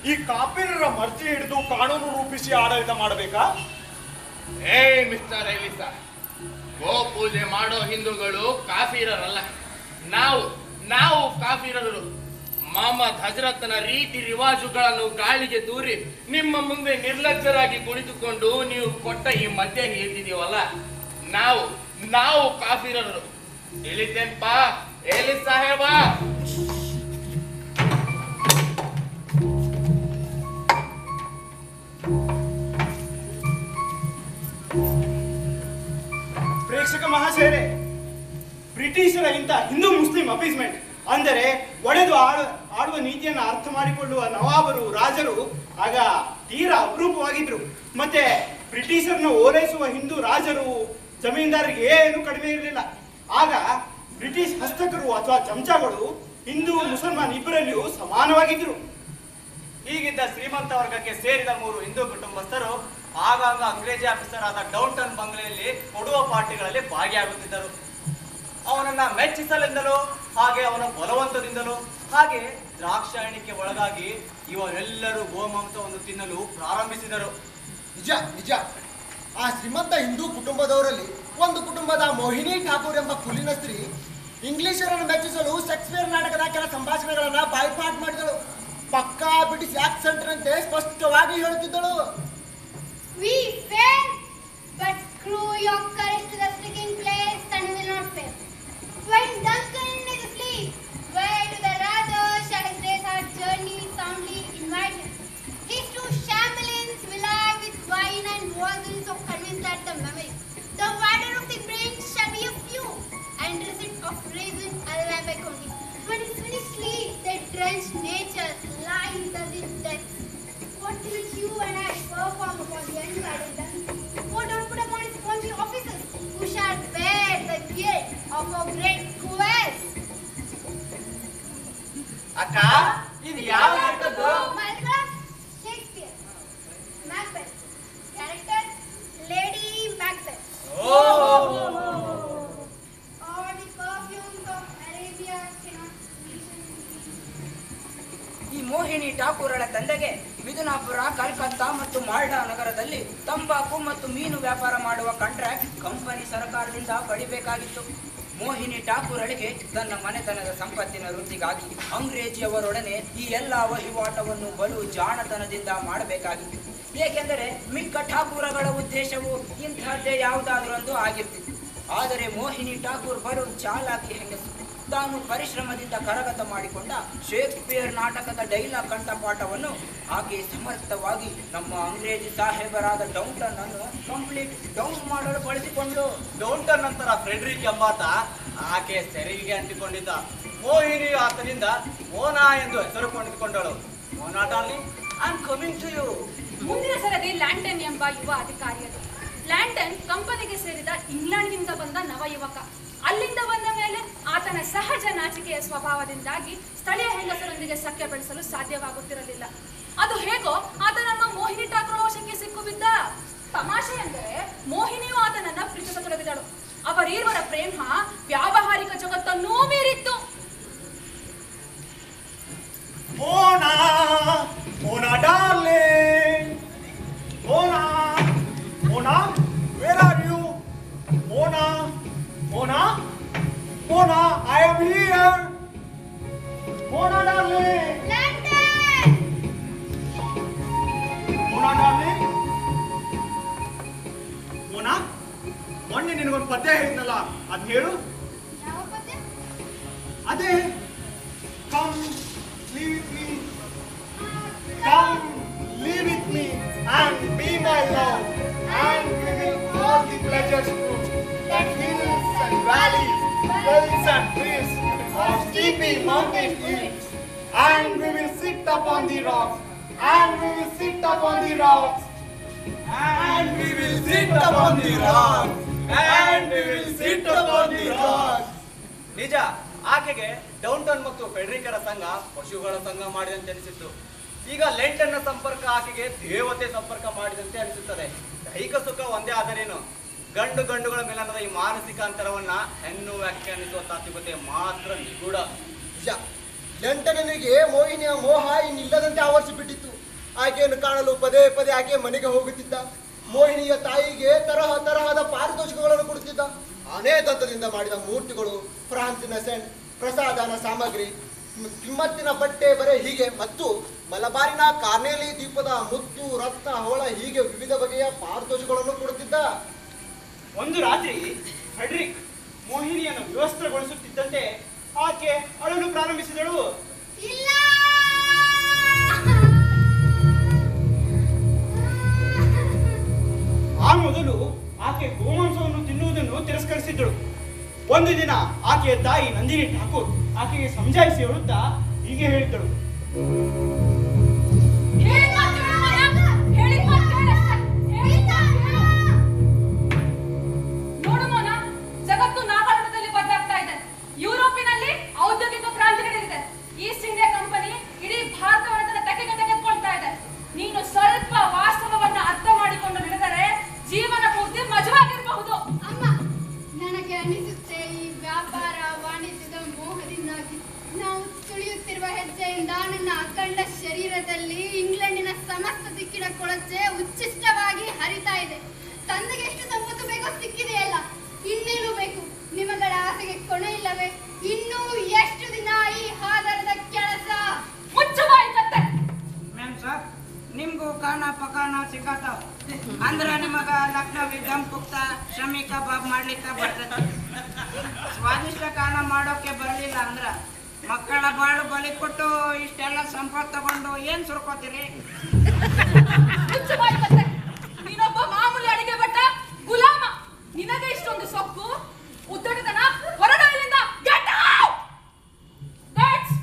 ಈ ಕಾಫಿರರ ಮರ್ಜಿ ಹಿಡಿದು ಕಾನೂನು ರೂಪಿಸಿ ಆಡಳಿತ ಮಾಡಬೇಕಾ? ಮಿಸ್ಟರ್ ಎಲಿಸಾ, ಗೋ ಪೂಜೆ ಮಾಡೋ ಹಿಂದೂಗಳು ಕಾಫಿರರಲ್ಲ. ನಾವು ಕಾಫಿರರು. ಮೊಹಮ್ಮದ್ ಹಜರತ್ನ ರೀತಿ ರಿವಾಜುಗಳನ್ನು ಗಾಳಿಗೆ ತೂರಿ ನಿಮ್ಮ ಮುಂದೆ ನಿರ್ಲಜ್ಜರಾಗಿ ಕುಳಿತುಕೊಂಡು ನೀವು ಕೊಟ್ಟ ಈ ಮದ್ಯ ಹೇಳ್ತಿದೀವಲ್ಲ, ನಾವು ಕಾಫಿರರು. ತಿಳಿತೇನ್ಪ ಎಲಿ ಸಾಹೇಬ? ಪ್ರೇಕ್ಷಕ ಮಹಾಶಯರೇ, ಬ್ರಿಟಿಷರ ಇಂಥ ಹಿಂದೂ ಮುಸ್ಲಿಂ ಅಪೀಸ್ಮೆಂಟ್ ಅಂದರೆ ಒಡೆದು ಆಡುವ ನೀತಿಯನ್ನು ಅರ್ಥ ಮಾಡಿಕೊಳ್ಳುವ ನವಾಬರು, ರಾಜರು ಆಗ ತೀರಾ ಅಪರೂಪವಾಗಿದ್ರು. ಮತ್ತೆ ಬ್ರಿಟಿಷರನ್ನು ಓಲೈಸುವ ಹಿಂದೂ ರಾಜರು, ಜಮೀನ್ದಾರರಿಗೆ ಏನು ಕಡಿಮೆ ಇರಲಿಲ್ಲ. ಆಗ ಬ್ರಿಟಿಷ್ ಹಸ್ತಕರು ಅಥವಾ ಚಮಚಗಳು ಹಿಂದೂ ಮುಸಲ್ಮಾನ್ ಇಬ್ಬರಲ್ಲಿಯೂ ಸಮಾನವಾಗಿದ್ರು. ಹೀಗಿದ್ದ ಶ್ರೀಮಂತ ವರ್ಗಕ್ಕೆ ಸೇರಿದ 3 ಹಿಂದೂ ಕುಟುಂಬಸ್ಥರು ಆಗಾಗ ಅಂಗ್ರೇಜಿ ಆಫೀಸರ್ ಆದ ಡೌನ್ಟೌನ್ ಬಂಗ್ಲೆಯಲ್ಲಿ ಕೊಡುವ ಪಾರ್ಟಿಗಳಲ್ಲಿ ಭಾಗಿಯಾಗುತ್ತಿದ್ದರು. ಅವನನ್ನ ಮೆಚ್ಚಿಸಲೆಂದಲೂ ಹಾಗೆ ಅವನ ಬಲವಂತದಿಂದಲೂ ಹಾಗೆ ದ್ರಾಕ್ಷಾಯಣಿಕೆ ಒಳಗಾಗಿ ಇವರೆಲ್ಲರೂ ಗೋಮಾಂಸವನ್ನು ತಿನ್ನಲು ಪ್ರಾರಂಭಿಸಿದರು. ನಿಜ. ಆ ಶ್ರೀಮಂತ ಹಿಂದೂ ಕುಟುಂಬದವರಲ್ಲಿ ಒಂದು ಕುಟುಂಬದ ಮೋಹಿನಿ ಠಾಕೂರ್ ಎಂಬ ಕುಲೀನ ಸ್ತ್ರೀ ಇಂಗ್ಲಿಷರನ್ನು ಮೆಚ್ಚಿಸಲು ಶೇಕ್ಸ್ಪಿಯರ್ ನಾಟಕದ ಕೆಲ ಸಂಭಾಷಣೆಗಳನ್ನ ಬಾಯ್ಪಾಟ್ ಮಾಡಿದಳು. ಪಕ್ಕಾ ಬ್ರಿಟಿಷ್ ಆಕ್ಸೆಂಟ್ನಂತೆ ಸ್ಪಷ್ಟವಾಗಿ ಹೇಳುತ್ತಿದ್ದಳು. We fail, but screw your courage to the sticking place and will not fail. When Duncan is asleep, where do the rather shall his days our journey soundly invite him? His 2 chamberlains will lie with wine and wasn't so convinced that the memory, the water of the brain shall be a few, and receipt of reason a lambic only. When his finished sleep, they drench nature, lies as in death. What will you and I perform upon the unguarded done? What don't put upon his spongy officers, who shall bear the guilt of a great quest? ಅಕ್ಕ, ಇದು ಯಾವ ನಾಟಕದ್ದು? Shakespeare. Macbeth. Character Lady Macbeth. Oh. All the perfumes of Arabia cannot ಈ ಮೋಹಿನಿ ಠಾಕೂರಳ ತಂದೆಗೆ ಮಿದುನಾಪುರ, ಕಲ್ಕತ್ತಾ ಮತ್ತು ಮಾಲ್ಡಾ ನಗರದಲ್ಲಿ ತಂಬಾಕು ಮತ್ತು ಮೀನು ವ್ಯಾಪಾರ ಮಾಡುವ ಕಾಂಟ್ರಾಕ್ಟ್ ಕಂಪನಿ ಸರ್ಕಾರದಿಂದ ಪಡಿಬೇಕಾಗಿತ್ತು. ಮೋಹಿನಿ ಠಾಕೂರಳಿಗೆ ತನ್ನ ಮನೆತನದ ಸಂಪತ್ತಿನ ವೃದ್ಧಿಗಾಗಿ ಅಂಗ್ರೇಜಿಯವರೊಡನೆ ಈ ಎಲ್ಲ ವಹಿವಾಟವನ್ನು ಬಲು ಜಾಣತನದಿಂದ ಮಾಡಬೇಕಾಗಿತ್ತು. ಏಕೆಂದರೆ ಮಿಕ್ಕ ಠಾಕೂರಗಳ ಉದ್ದೇಶವು ಇಂತಹದ್ದೇ ಯಾವುದಾದ್ರೊಂದು ಆಗಿರ್ತಿತ್ತು. ಆದರೆ ಮೋಹಿನಿ ಠಾಕೂರ್ ಬಲು ಚಾಲಾಕಿ ಹೆಂಗಸು. ತಾನು ಪರಿಶ್ರಮದಿಂದ ಕರಗತ ಮಾಡಿಕೊಂಡ ಶೇಕ್ಸ್ಪಿಯರ್ ನಾಟಕದ ಡೈಲಾಗ್ ಕಂಠಪಾಠವನ್ನು ಆಕೆ ಸಮರ್ಥವಾಗಿ ನಮ್ಮ ಅಂಗ್ರೇಜಿ ಸಾಹೇಬರಾದ ಡೌನ್ಟನ್ ಅನ್ನು ಕಂಪ್ಲೀಟ್ ಡೌನ್ ಮಾಡಲು ಬಳಸಿಕೊಂಡು. ಡೌನ್ಟನ್ ನಂತರ ಫ್ರೆಡ್ರಿಕ್ ಎಂಬಾತ ಆಕೆ ಸೆರೆಗೆ ಅಂಟಿಕೊಂಡಿದ್ದ. ಮೋಹಿನಿ ಆತನಿಂದ ಮೋನಾ ಎಂದು ಹೆಸರು ಕೊಂಡಿಕೊಂಡಳು. Mona darling, I am coming to you. ಮುಂದಿನ ಸರದಿ ಲ್ಯಾಂಟನ್ ಎಂಬ ಯುವ ಅಧಿಕಾರಿಯದು. ಲ್ಯಾಂಟನ್ ಕಂಪನಿಗೆ ಸೇರಿದ ಇಂಗ್ಲೆಂಡ್ನಿಂದ ಬಂದ ನವಯುವಕ. ಅಲ್ಲಿಂದ ಬಂದ ಮೇಲೆ ಆತನ ಸಹಜ ನಾಚಿಕೆಯ ಸ್ವಭಾವದಿಂದಾಗಿ ಸ್ಥಳೀಯ ಹೆಂಗಸರೊಂದಿಗೆ ಸಖ್ಯ ಬೆಳೆಸಲು ಸಾಧ್ಯವಾಗುತ್ತಿರಲಿಲ್ಲ. ಅದು ಹೇಗೋ ಆತನನ್ನು ಮೋಹಿನಿ ಠಾಕೂರ್ ವಶಕ್ಕೆ ಸಿಕ್ಕುಬಿದ್ದ. ತಮಾಷೆ ಎಂದರೆ ಮೋಹಿನಿಯು ಆತನನ್ನ ಪ್ರೀತಿಸತೊಡಗಿದಳು. ಅವರೀರ್ವರ ಪ್ರೇಮ ವ್ಯಾವಹಾರಿಕ ಜಗತ್ತನ್ನೂ ಮೀರಿತ್ತು. Mona darling, Mona, where are you? Mona, I am here. Mona darling. London. Mona darling. Mona, ಮೊನ್ನೆ ನಿನಗೊಂದು ಪದ್ಯ ಹೇಳಿದ್ನಲ್ಲ, ಅದ್ ಹೇಳು. ಯಾವ ಪದ್ಯ? ಅದೇ come live with me, come live with me and be my love, and we will all the pleasures too, that hills and valleys, wells and trees, or steepy mountain peaks, and we will sit upon the rocks, and we will sit upon the rocks, and we will sit upon the rocks, and we will sit upon the rocks. ನಿಜ, ಆಕೆಗೆ downtown ಮತ್ತು ಫೆಡ್ರಿಕರ ಸಂಘ ಪಶುಗಳ ಸಂಘ ಮಾಡಿದಂತೆ ಅನಿಸಿತ್ತು. ಈಗ ಲೆಂಟನ್ನ ಸಂಪರ್ಕ ಆಕೆಗೆ ದೇವತೆ ಸಂಪರ್ಕ ಮಾಡಿದಂತೆ ಅನಿಸುತ್ತದೆ. ದೈಹಿಕ ಸುಖ ಒಂದೇ ಆದರೇನು, ಗಂಡುಗಳ ಮೇಲನದ ಈ ಮಾನಸಿಕ ಅಂತರವನ್ನ ಹೆಣ್ಣು ವ್ಯಾಖ್ಯಾನಿಸುವ ತಾತ್ವಿಕತೆ ಮಾತ್ರ ನಿಗೂಢ. ನಿಜ, ಲೆಂಟನಿಗೆ ಮೋಹಿನಿಯ ಮೋಹ ಇನ್ನಿಲ್ಲದಂತೆ ಆವರಿಸಿಬಿಟ್ಟಿತ್ತು. ಆಕೆಯನ್ನು ಕಾಣಲು ಪದೇ ಪದೇ ಆಕೆ ಮನೆಗೆ ಹೋಗುತ್ತಿದ್ದ. ಮೋಹಿನಿಯ ತಾಯಿಗೆ ತರಹದ ಪಾರಿತೋಷಿಕಗಳನ್ನು ಕೊಡುತ್ತಿದ್ದ. ಆನೆ ದಂತದಿಂದ ಮಾಡಿದ ಮೂರ್ತಿಗಳು, ಫ್ರಾನ್ಸಿನ ಸೆಂಟ್, ಪ್ರಸಾದನ ಸಾಮಗ್ರಿ, ಕಿಮ್ಮತ್ತಿನ ಬಟ್ಟೆ ಬರೆ ಹೀಗೆ ಮತ್ತು ಮಲಬಾರಿನ ಕಾರ್ನೇಲಿ ದೀಪದ ಮುತ್ತು, ರಕ್ತ, ಹವಳ ಹೀಗೆ ವಿವಿಧ ಬಗೆಯ ಪಾರಿತೋಷಿಕಗಳನ್ನು ಕೊಡುತ್ತಿದ್ದ. ಒಂದು ರಾತ್ರಿ ಫ್ರೆಡ್ರಿಕ್ ಮೋಹಿನಿಯನ್ನು ವಿವಸ್ತ್ರಗೊಳಿಸುತ್ತಿದ್ದಂತೆ ಆಕೆ ಅಳಲು ಪ್ರಾರಂಭಿಸಿದಳು. ಇಲ್ಲ, ಆ ಮೊದಲು ಆಕೆ ಗೋಮಾಂಸವನ್ನು ತಿನ್ನುವುದನ್ನು ತಿರಸ್ಕರಿಸಿದ್ದಳು. ಒಂದು ದಿನ ಆಕೆಯ ತಾಯಿ ನಂದಿನಿ ಠಾಕೂರ್ ಆಕೆಗೆ ಸಮಜಾಯಿಸಿ ಹೇಳುತ್ತಾ ಹೀಗೆ ಹೇಳಿದ್ದಳು. ನೋಡು ಮೋನ, ಜಗತ್ತು ನಾಗಾಲಯದಲ್ಲಿ ಬದಲಾಗ್ತಾ ಇದೆ. ಯುರೋಪಿನಲ್ಲಿ ಔದ್ಯೋಗಿಕ ಕ್ರಾಂತಿ ನಡೆದಿದೆ. ಈಸ್ಟ್ ಇಂಡಿಯಾ ಕಂಪನಿ ಇಡೀ ಭಾರತವನ್ನು ತನ್ನ ತೆಗೆಗೆ ತೆಗೆದುಕೊಳ್ತಾ ಇದೆ. ನೀನು ಸ್ವಲ್ಪ ವಾಸ್ತವವನ್ನ ಅರ್ಥ ಮಾಡಿಕೊಂಡು ನಡೆದರೆ ಜೀವನ ಪೂರ್ತಿ ಮಜವಾಗಿರಬಹುದು. ಅಮ್ಮ, ನನಗೆ ಅನಿಸುತ್ತೆ ಈ ವ್ಯಾಪಾರ ವಾಣಿಜ್ಯದ ಮೋಹದಿಂದಾಗಿ ನಾವು ತುಳಿಯುತ್ತಿರುವ ಹೆಜ್ಜೆಯಿಂದ ನನ್ನ ಅಖಂಡ ಶರೀರದಲ್ಲಿ ಇಂಗ್ಲೆಂಡಿನ ಸಮಸ್ತ ದಿಕ್ಕಿನ ಕೊಳಚೆ ಉಚ್ಚಿಷ್ಟವಾಗಿ ಹರಿತಾ ಇದೆ. ತಂದೆಗೆ ಎಷ್ಟು ಸಂಪತ್ತು ಬೇಕೋ ಸಿಕ್ಕಿದೆಯಲ್ಲ, ಇನ್ನೇನು ಬೇಕು? ನಿಮಗಳ ಆಸೆಗೆ ಕೊನೆ ಇಲ್ಲವೇ? ಇನ್ನೂ ಎಷ್ಟು ದಿನ ಈ ಆಧಾರದ ಕೆಲಸ? ಮುಚ್ಚಬಾಯಿಕತ್ತೆ. ಮ್ಯಾಮ್ ಸರ್, ನಿಮ್ಗೂ ಕಾಣ ಪಕಾಣ ಸಿಕ್ಕಾತಾವ ಅಂದ್ರ ನಿಮಗ ಲಕ್ನವಿ ದಮ್ ಪುಕ್ತ ಶಮಿ ಕಬಾಬ್ ಮಾಡ್ಲಿಕ್ಕೆ ಬರ್ತದೆ. ಸ್ವಾದಿಷ್ಟ ಕಾಣ ಮಾಡೋಕೆ ಬರಲಿಲ್ಲ ಅಂದ್ರ ಮಕ್ಕಳ ಬಾಳು ಬಲಿ ಕೊಟ್ಟು ಇಷ್ಟೆಲ್ಲ ಸಂಪತ್ತು ತಗೊಂಡು ಏನ್ ಸುರ್ಕೋತೀರಿ? ಮುಚ್ಚಬಾಯಿಕತ್ತೆ. ನೀನೊಬ್ಬ ಮಾಮೂಲಿ ಅಡಿಗೆ ಭಟ್ಟ, ಗುಲಾಮ. ನಿನಗೆ ಇಷ್ಟೊಂದು ಸೊಕ್ಕು, ಉದ್ದಟತನ, ಹೊರಡ ಇಲ್ಲಿಂದ. Get out! ಗೆಟ್ಸ್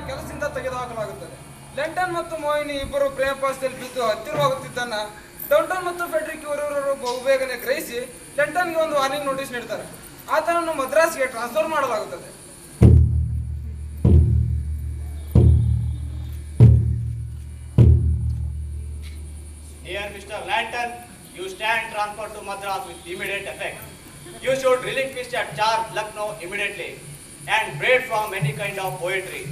ಕೆಲಸದಿಂದ ತೆಗೆದುಹಾಕಲಾಗುತ್ತದೆ. ಲೆಂಟನ್ ಮತ್ತು ಮೋಹಿನಿ ಇಬ್ಬರು ಪ್ರೇಮಪಾಸದಲ್ಲಿ ಬಿದ್ದು ಹತ್ತಿರವಾಗುತ್ತಿದ್ದನ್ನ ಡೌನ್ಟೌನ್ ಮತ್ತು ಫೆಡ್ರಿಕ್ ಇವರಿವರು ಬಹುಬೇಗನೆ ಗ್ರಹಿಸಿ ಲೆಂಟನ್ಗೆ ಒಂದು ವಾರ್ನಿಂಗ್ ನೋಟಿಸ್ ನೀಡ್ತಾರೆ. ಆತನನ್ನು ಮದ್ರಾಸ್ಗೆ ಟ್ರಾನ್ಸ್ಫರ್ ಮಾಡಲಾಗುತ್ತದೆ. Dear Mr. Lanton, you stand transferred to Madras with immediate effect. You should relinquish your charge Lucknow immediately and break from any kind of poetry.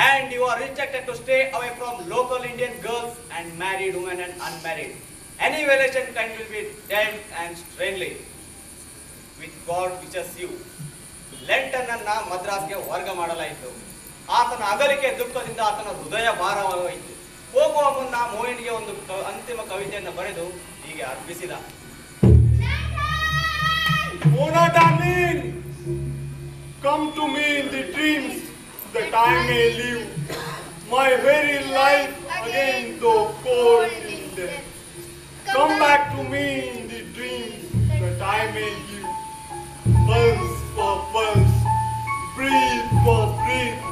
And you are instructed to stay away from local Indian girls and married women and unmarried. Any violation will be damned and sternly. With God wishes you. ಲೆಂಟನ್ ಅನ್ನ ಮದ್ರಾಸ್ಗೆ ವರ್ಗ ಮಾಡಲಾಯಿತು. ಆತನ ಅಗಲಿಕೆ ದುಃಖದಿಂದ ಆತನ ಹೃದಯ ಭಾರವಾಯಿತು. ಹೋಗುವ ಮುನ್ನ ಮೋಹಿನಿಗೆ ಒಂದು ಅಂತಿಮ ಕವಿತೆಯನ್ನು ಬರೆದು ಹೀಗೆ ಅರ್ಪಿಸಿದ. Mona darling, come to me in the dreams that I may live my very life again though cold in death. Come back to me in the dreams that I may give pulse for pulse, breathe for breathe,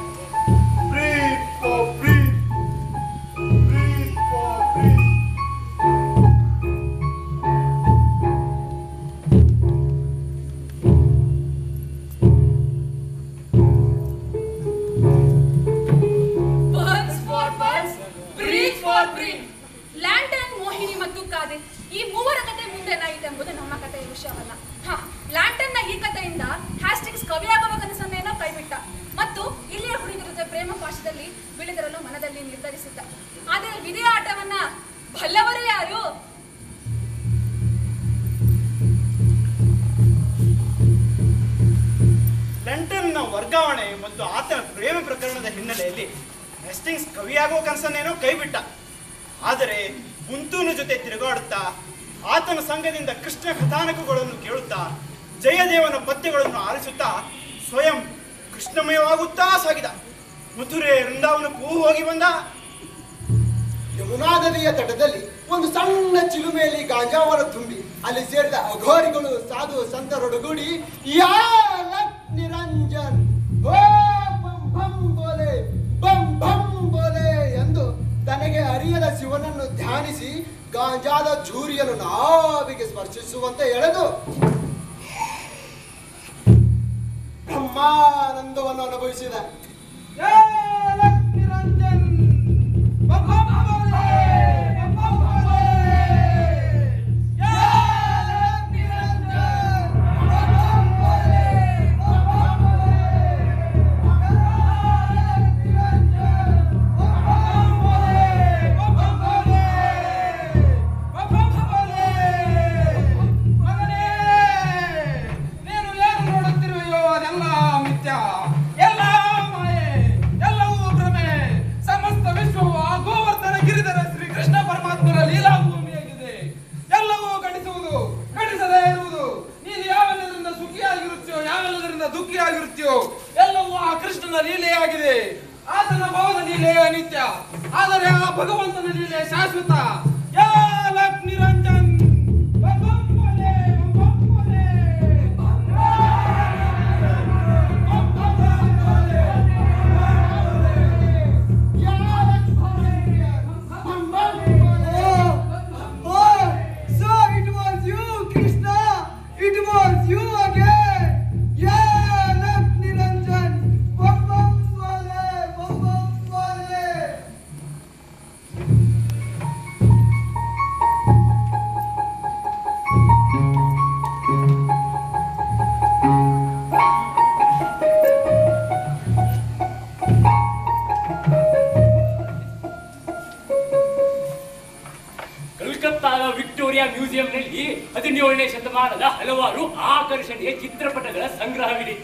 breathe for breathe, breathe for breathe. Lantern, Mohini ಮತ್ತು ಕಾದೆ ಈ ಮೂವರ ಕತೆ ಮುಂದೇನಾಯಿತು ಎಂಬುದು ನಮ್ಮ ಕಥೆಯ ವಿಷಯವಲ್ಲ. ಲ್ಯಾಂಟನ್ನ ಈ ಕಥೆಯಿಂದ Hastings ಕವಿಯಾಗುವ ಕನಸನ್ನೇನೋ ಕೈಬಿಟ್ಟ ಮತ್ತು ಇಲ್ಲಿಯ ಹುಡುಗರ ಜೊತೆ ಪ್ರೇಮ ಪಾಶದಲ್ಲಿ ಬೀಳಿದಿರಲು ಮನದಲ್ಲಿ ನಿರ್ಧರಿಸಿದ್ದ. ಆದರೆ ವಿಧಿಯ ಆಟವನ್ನ ಬಲ್ಲವರು ಯಾರು? ಲೆಂಟನ್ನ ವರ್ಗಾವಣೆ ಮತ್ತು ಆತನ ಪ್ರೇಮ ಪ್ರಕರಣದ ಹಿನ್ನೆಲೆಯಲ್ಲಿ ಹೆಸ್ಟಿಂಗ್ಸ್ ಕವಿಯಾಗುವ ಕನಸನ್ನೇನೋ ಕೈಬಿಟ್ಟ. ಆದರೆ ಗುಂತೂನು ಜೊತೆ ತಿರುಗಾಡುತ್ತಾ ಆತನ ಸಂಘದಿಂದ ಕೃಷ್ಣ ಕಥಾನಕಗಳನ್ನು ಕೇಳುತ್ತಾ ಜಯದೇವನ ಪದ್ಯಗಳನ್ನು ಆಲಿಸುತ್ತಾ ಸ್ವಯಂ ಕೃಷ್ಣಮಯವಾಗುತ್ತಾ ಸಾಗಿದ. ಮಥುರೆ ವೃಂದಾವನಕ್ಕೂ ಹೋಗಿ ಬಂದ. ಯಮುನಾ ನದಿಯ ತಟದಲ್ಲಿ ಒಂದು ಸಣ್ಣ ಚಿಲುಮೆಯಲ್ಲಿ ಗಾಂಜಾವನ ತುಂಬಿ ಅಲ್ಲಿ ಸೇರಿದ ಅಘೋರಿಗಳು ಸಾಧು ಸಂತರೊಡಗೂಡಿ ಯಾ ಲಕ್ ನಿರಂಜನ್ ಓ ಬಂ ಬಂ ಬೋಲೆ ಎಂದು ಮೇಲೆ ಶಿವನನ್ನು ಧ್ಯಾನಿಸಿ ಗಾಂಜಾದ ಜೂರಿಯನ್ನು ನಾವಿಗೆ ಸ್ಪರ್ಶಿಸುವಂತೆ ಎಳೆದು ಬ್ರಹ್ಮಾನಂದವನ್ನು ಅನುಭವಿಸಿದ. ಎಲ್ಲವೂ ಆ ಕೃಷ್ಣನ ಲೀಲೆಯಾಗಿದೆ. ಆತನ ಭಾವದ ಲೀಲೆ ಅನಿತ್ಯ, ಆದರೆ ಆ ಭಗವಂತನ ಲೀಲೆ ಶಾಶ್ವತ. ನಿರಂಜನ್ ಮ್ಯೂಸಿಯಂನಲ್ಲಿ 17ನೇ ಶತಮಾನದ ಹಲವಾರು ಆಕರ್ಷಣೀಯ ಚಿತ್ರಪಟಗಳ ಸಂಗ್ರಹವಿದೆ.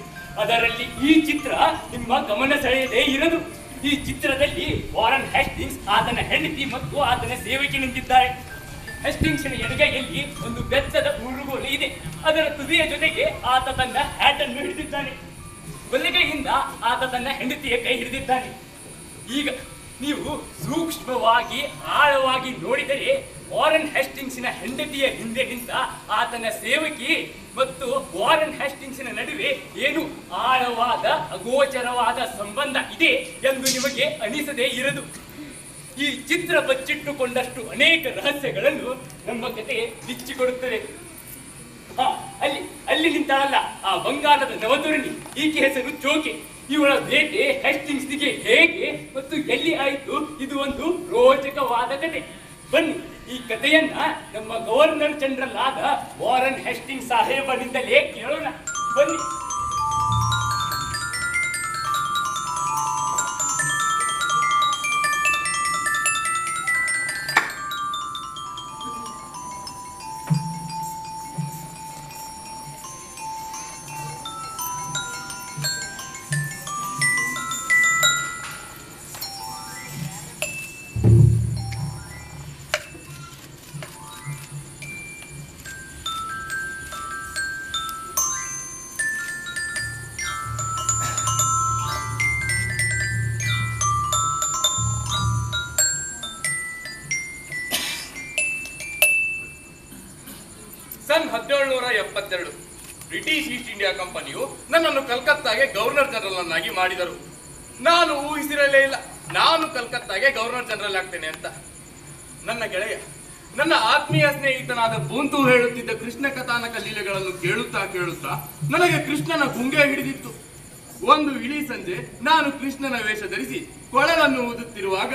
ಅದರಲ್ಲಿ ಈ ಚಿತ್ರ ನಿಮ್ಮ ಗಮನ ಸೆಳೆಯದೇ ಇರದು. ಈ ಚಿತ್ರದಲ್ಲಿ ವಾರನ್ ಹೆಸ್ಟಿಂಗ್ಸ್, ಆತನ ಹೆಂಡತಿ ಮತ್ತು ಆತನ ಸೇವಕಿ ನಿಂತಿದ್ದಾರೆ. ಹೆಸ್ಟಿಂಗ್ಸ್ನ ಎಡಗೈಯಲ್ಲಿ ಒಂದು ಬೆತ್ತದ ಉರುಗೋಲು ಇದೆ. ಅದರ ತುದಿಯ ಜೊತೆಗೆ ಆತ ತನ್ನ ಹ್ಯಾಟ್ ಅನ್ನು ಹಿಡಿದಿದ್ದಾನೆ. ಬಲಗೈಯಿಂದ ಆತ ತನ್ನ ಹೆಂಡತಿಯ ಕೈ ಹಿಡಿದಿದ್ದಾನೆ. ಈಗ ನೀವು ಸೂಕ್ಷ್ಮವಾಗಿ ಆಳವಾಗಿ ನೋಡಿದರೆ ವಾರನ್ ಹೆಸ್ಟಿಂಗ್ಸ್ನ ಹೆಂಡತಿಯ ಹಿಂದೆ ನಿಂತ ಆತನ ಸೇವಕಿ ಮತ್ತು ವಾರನ್ ಹೆಸ್ಟಿಂಗ್ಸ್ನ ನಡುವೆ ಏನು ಆಳವಾದ ಅಗೋಚರವಾದ ಸಂಬಂಧ ಇದೆ ಎಂದು ನಿಮಗೆ ಅನಿಸದೇ ಇರದು. ಈ ಚಿತ್ರ ಬಚ್ಚಿಟ್ಟುಕೊಂಡಷ್ಟು ಅನೇಕ ರಹಸ್ಯಗಳನ್ನು ನಮ್ಮ ಕತೆ ಬಿಚ್ಚಿಕೊಡುತ್ತದೆ. ಅಲ್ಲಿ ನಿಂತಾಳಲ್ಲ ಆ ಬಂಗಾಳದ ನವತರುಣಿ, ಈಕೆ ಹೆಸರು ಚೋಕೆ. ಇವಳ ಭೇಟಿ ಹೆಸ್ಟಿಂಗ್ಸ್ಗೆ ಹೇಗೆ ಮತ್ತು ಎಲ್ಲಿ ಆಯಿತು, ಇದು ಒಂದು ರೋಚಕವಾದ ಕತೆ. ಬನ್ನಿ ಈ ಕಥೆಯನ್ನ ನಮ್ಮ ಗವರ್ನರ್ ಜನರಲ್ ಆದ ವಾರನ್ ಹೆಸ್ಟಿಂಗ್ಸ್ ಸಾಹೇಬನಿಂದಲೇ ಕೇಳೋಣ. ಬನ್ನಿ. ಸನ್ 1772 ಬ್ರಿಟಿಷ್ ಈಸ್ಟ್ ಇಂಡಿಯಾ ಕಂಪನಿಯು ನನ್ನನ್ನು ಕಲ್ಕತ್ತಾಗೆ ಗವರ್ನರ್ ಜನರಲ್ ಅನ್ನಾಗಿ ಮಾಡಿದರು. ನಾನು ಊಹಿಸಿರಲೇ ಇಲ್ಲ ನಾನು ಕಲ್ಕತ್ತಾಗೆ ಗವರ್ನರ್ ಜನರಲ್ ಆಗ್ತೇನೆ ಅಂತ. ನನ್ನ ಗೆಳೆಯ, ನನ್ನ ಆತ್ಮೀಯ ಸ್ನೇಹಿತನಾದ ಬೂಂತು ಹೇಳುತ್ತಿದ್ದ ಕೃಷ್ಣ ಕಥಾನಕ ಲೀಲೆಗಳನ್ನು ಕೇಳುತ್ತಾ ಕೇಳುತ್ತಾ ನನಗೆ ಕೃಷ್ಣನ ಗುಂಗೆ ಹಿಡಿದಿತ್ತು. ಒಂದು ಇಳಿ ಸಂಜೆ ನಾನು ಕೃಷ್ಣನ ವೇಷ ಧರಿಸಿ ಕೊಳಲನ್ನು ಊದುತ್ತಿರುವಾಗ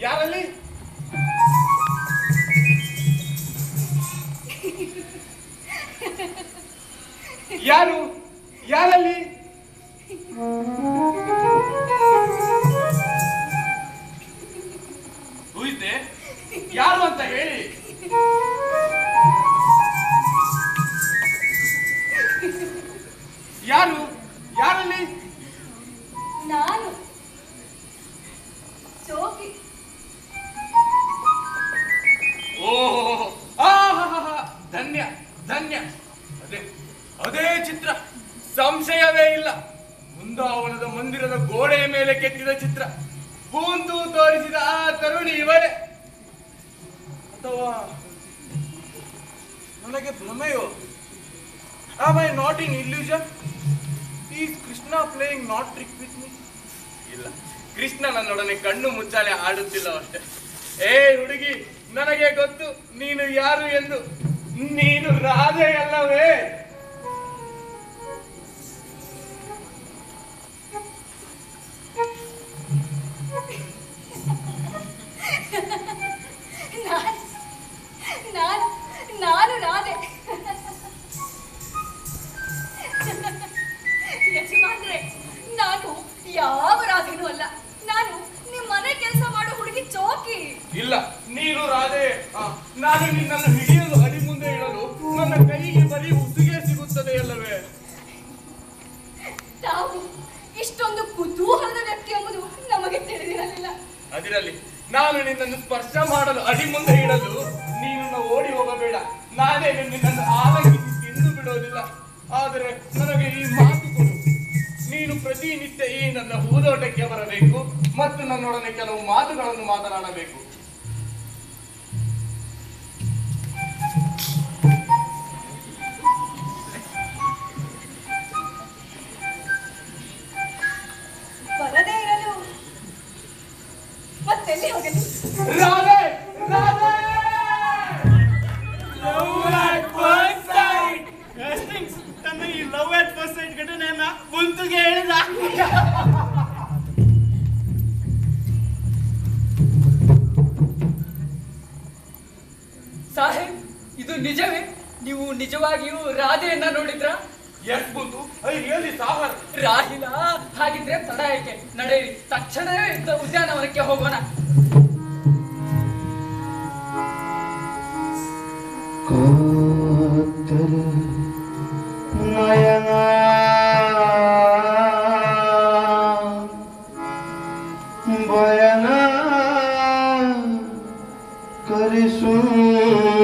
ಯಾರಲ್ಲಿ ಯಾರು ಯಾರಲ್ಲಿ ಊಹಿದ್ದೆ ಯಾರು ಅಂತ ಹೇಳಿ. ಯಾರು ಯಾರಲ್ಲಿ? ನಾನು ಚೋಕಿ. ಓ ಧನ್ಯ ಅದೇ ಚಿತ್ರ, ಸಂಶಯವೇ ಇಲ್ಲ. ಬೃಂದಾವನದ ಮಂದಿರದ ಗೋಡೆಯ ಮೇಲೆ ಕೆತ್ತಿದ ಚಿತ್ರ. ಕೂಂತು ತೋರಿಸಿದ ಆ ತರುಣಿ ಇವಳೇ, ಅಥವಾ ನನಗೆ ಭ್ರಮೆಯೋ? Am I not in illusion? Is Krishna playing not trick with me? ಇಲ್ಲ, ಕೃಷ್ಣ ನನ್ನೊಡನೆ ಕಣ್ಣು ಮುಚ್ಚಾಲೆ ಆಡುತ್ತಿಲ್ಲ ಅಷ್ಟೇ. ಏ ಹುಡುಗಿ, ನನಗೆ ಗೊತ್ತು ನೀನು ಯಾರು ಎಂದು. ನೀನು ರಾಧೆ ಅಲ್ಲವೇ? ನಾನು ರಾಧೆ. ಯಜಮಾನ್ರೆ, ನಾನು ಯಾವ ರಾಧೆನೂ ಅಲ್ಲ. ನಾನು ನಿಮ್ಮ ಮನೆ ಕೆಲಸ ಮಾಡೋ ಹುಡುಗಿ ಚೋಕಿ. ಇಲ್ಲ, ನೀನು ರಾಧೆ. ನಾನು ನಿನ್ನನ್ನು ಹಿಡಿಯಲು ಅಡಿ ಮುಂದೆ ಇಡಲು ನನ್ನ ಕೈಗೆ ಬರೀ ಉಸಿಗೆ ಸಿಗುತ್ತದೆ ಅಲ್ಲವೇ? ತಾವು ಇಷ್ಟೊಂದು ಕುತೂಹಲದ ವ್ಯಕ್ತಿ ಎಂಬುದು ನಮಗೆ ತಿಳಿದಿರಲಿಲ್ಲ. ಅದಿರಲಿ, ನಾನು ನಿನ್ನನ್ನು ಸ್ಪರ್ಶ ಮಾಡಲು ಅಡಿ ಮುಂದೆ ಇಡಲು ನೀನು ಓಡಿ ಹೋಗಬೇಡ. ನಾನೇ ನಿನ್ನನ್ನು ಆಲಂಗಿಸಿ ತಿಂದು ಬಿಡೋದಿಲ್ಲ. ಆದರೆ ನನಗೆ ಈ ಮಾತು ಕೊಡು, ನೀನು ಪ್ರತಿನಿತ್ಯ ಈ ನನ್ನ ಹೂದೋಟಕ್ಕೆ ಬರಬೇಕು ಮತ್ತು ನನ್ನೊಡನೆ ಕೆಲವು ಮಾತುಗಳನ್ನು ಮಾತನಾಡಬೇಕು. ಬರದೇ ಇರಲು ಮತ್ತೆಲ್ಲಿ ಹೋಗಲಿ? Radhe, Radhe! Love at first sight. ತನ್ನ ಈ ಲವ್ ಅಟ್ ಫಸ್ಟ್ ಸೈಟ್ ಘಟನೆಯನ್ನ ಮುಂತುಗೆ ಹೇಳಿದ. ಸಾಹೇಬ್, ಇದು ನಿಜವೇ? ನೀವು ನಿಜವಾಗಿಯೂ ರಾಧೆಯನ್ನ ನೋಡಿದ್ರ? ಎಸ್ ಬಂತು, ಐ ರಿಯಲಿ ಸಾಹರ್. ರಾಹಿಲ, ಹಾಗಿದ್ರೆ ತಡ ಏಕೆ? ನಡೆಯಿರಿ, ತಕ್ಷಣವೇ ಉದ್ಯಾನವನಕ್ಕೆ ಹೋಗೋಣ. ನಯನ ಬಯನ ಕರಿಸುಂದರಿ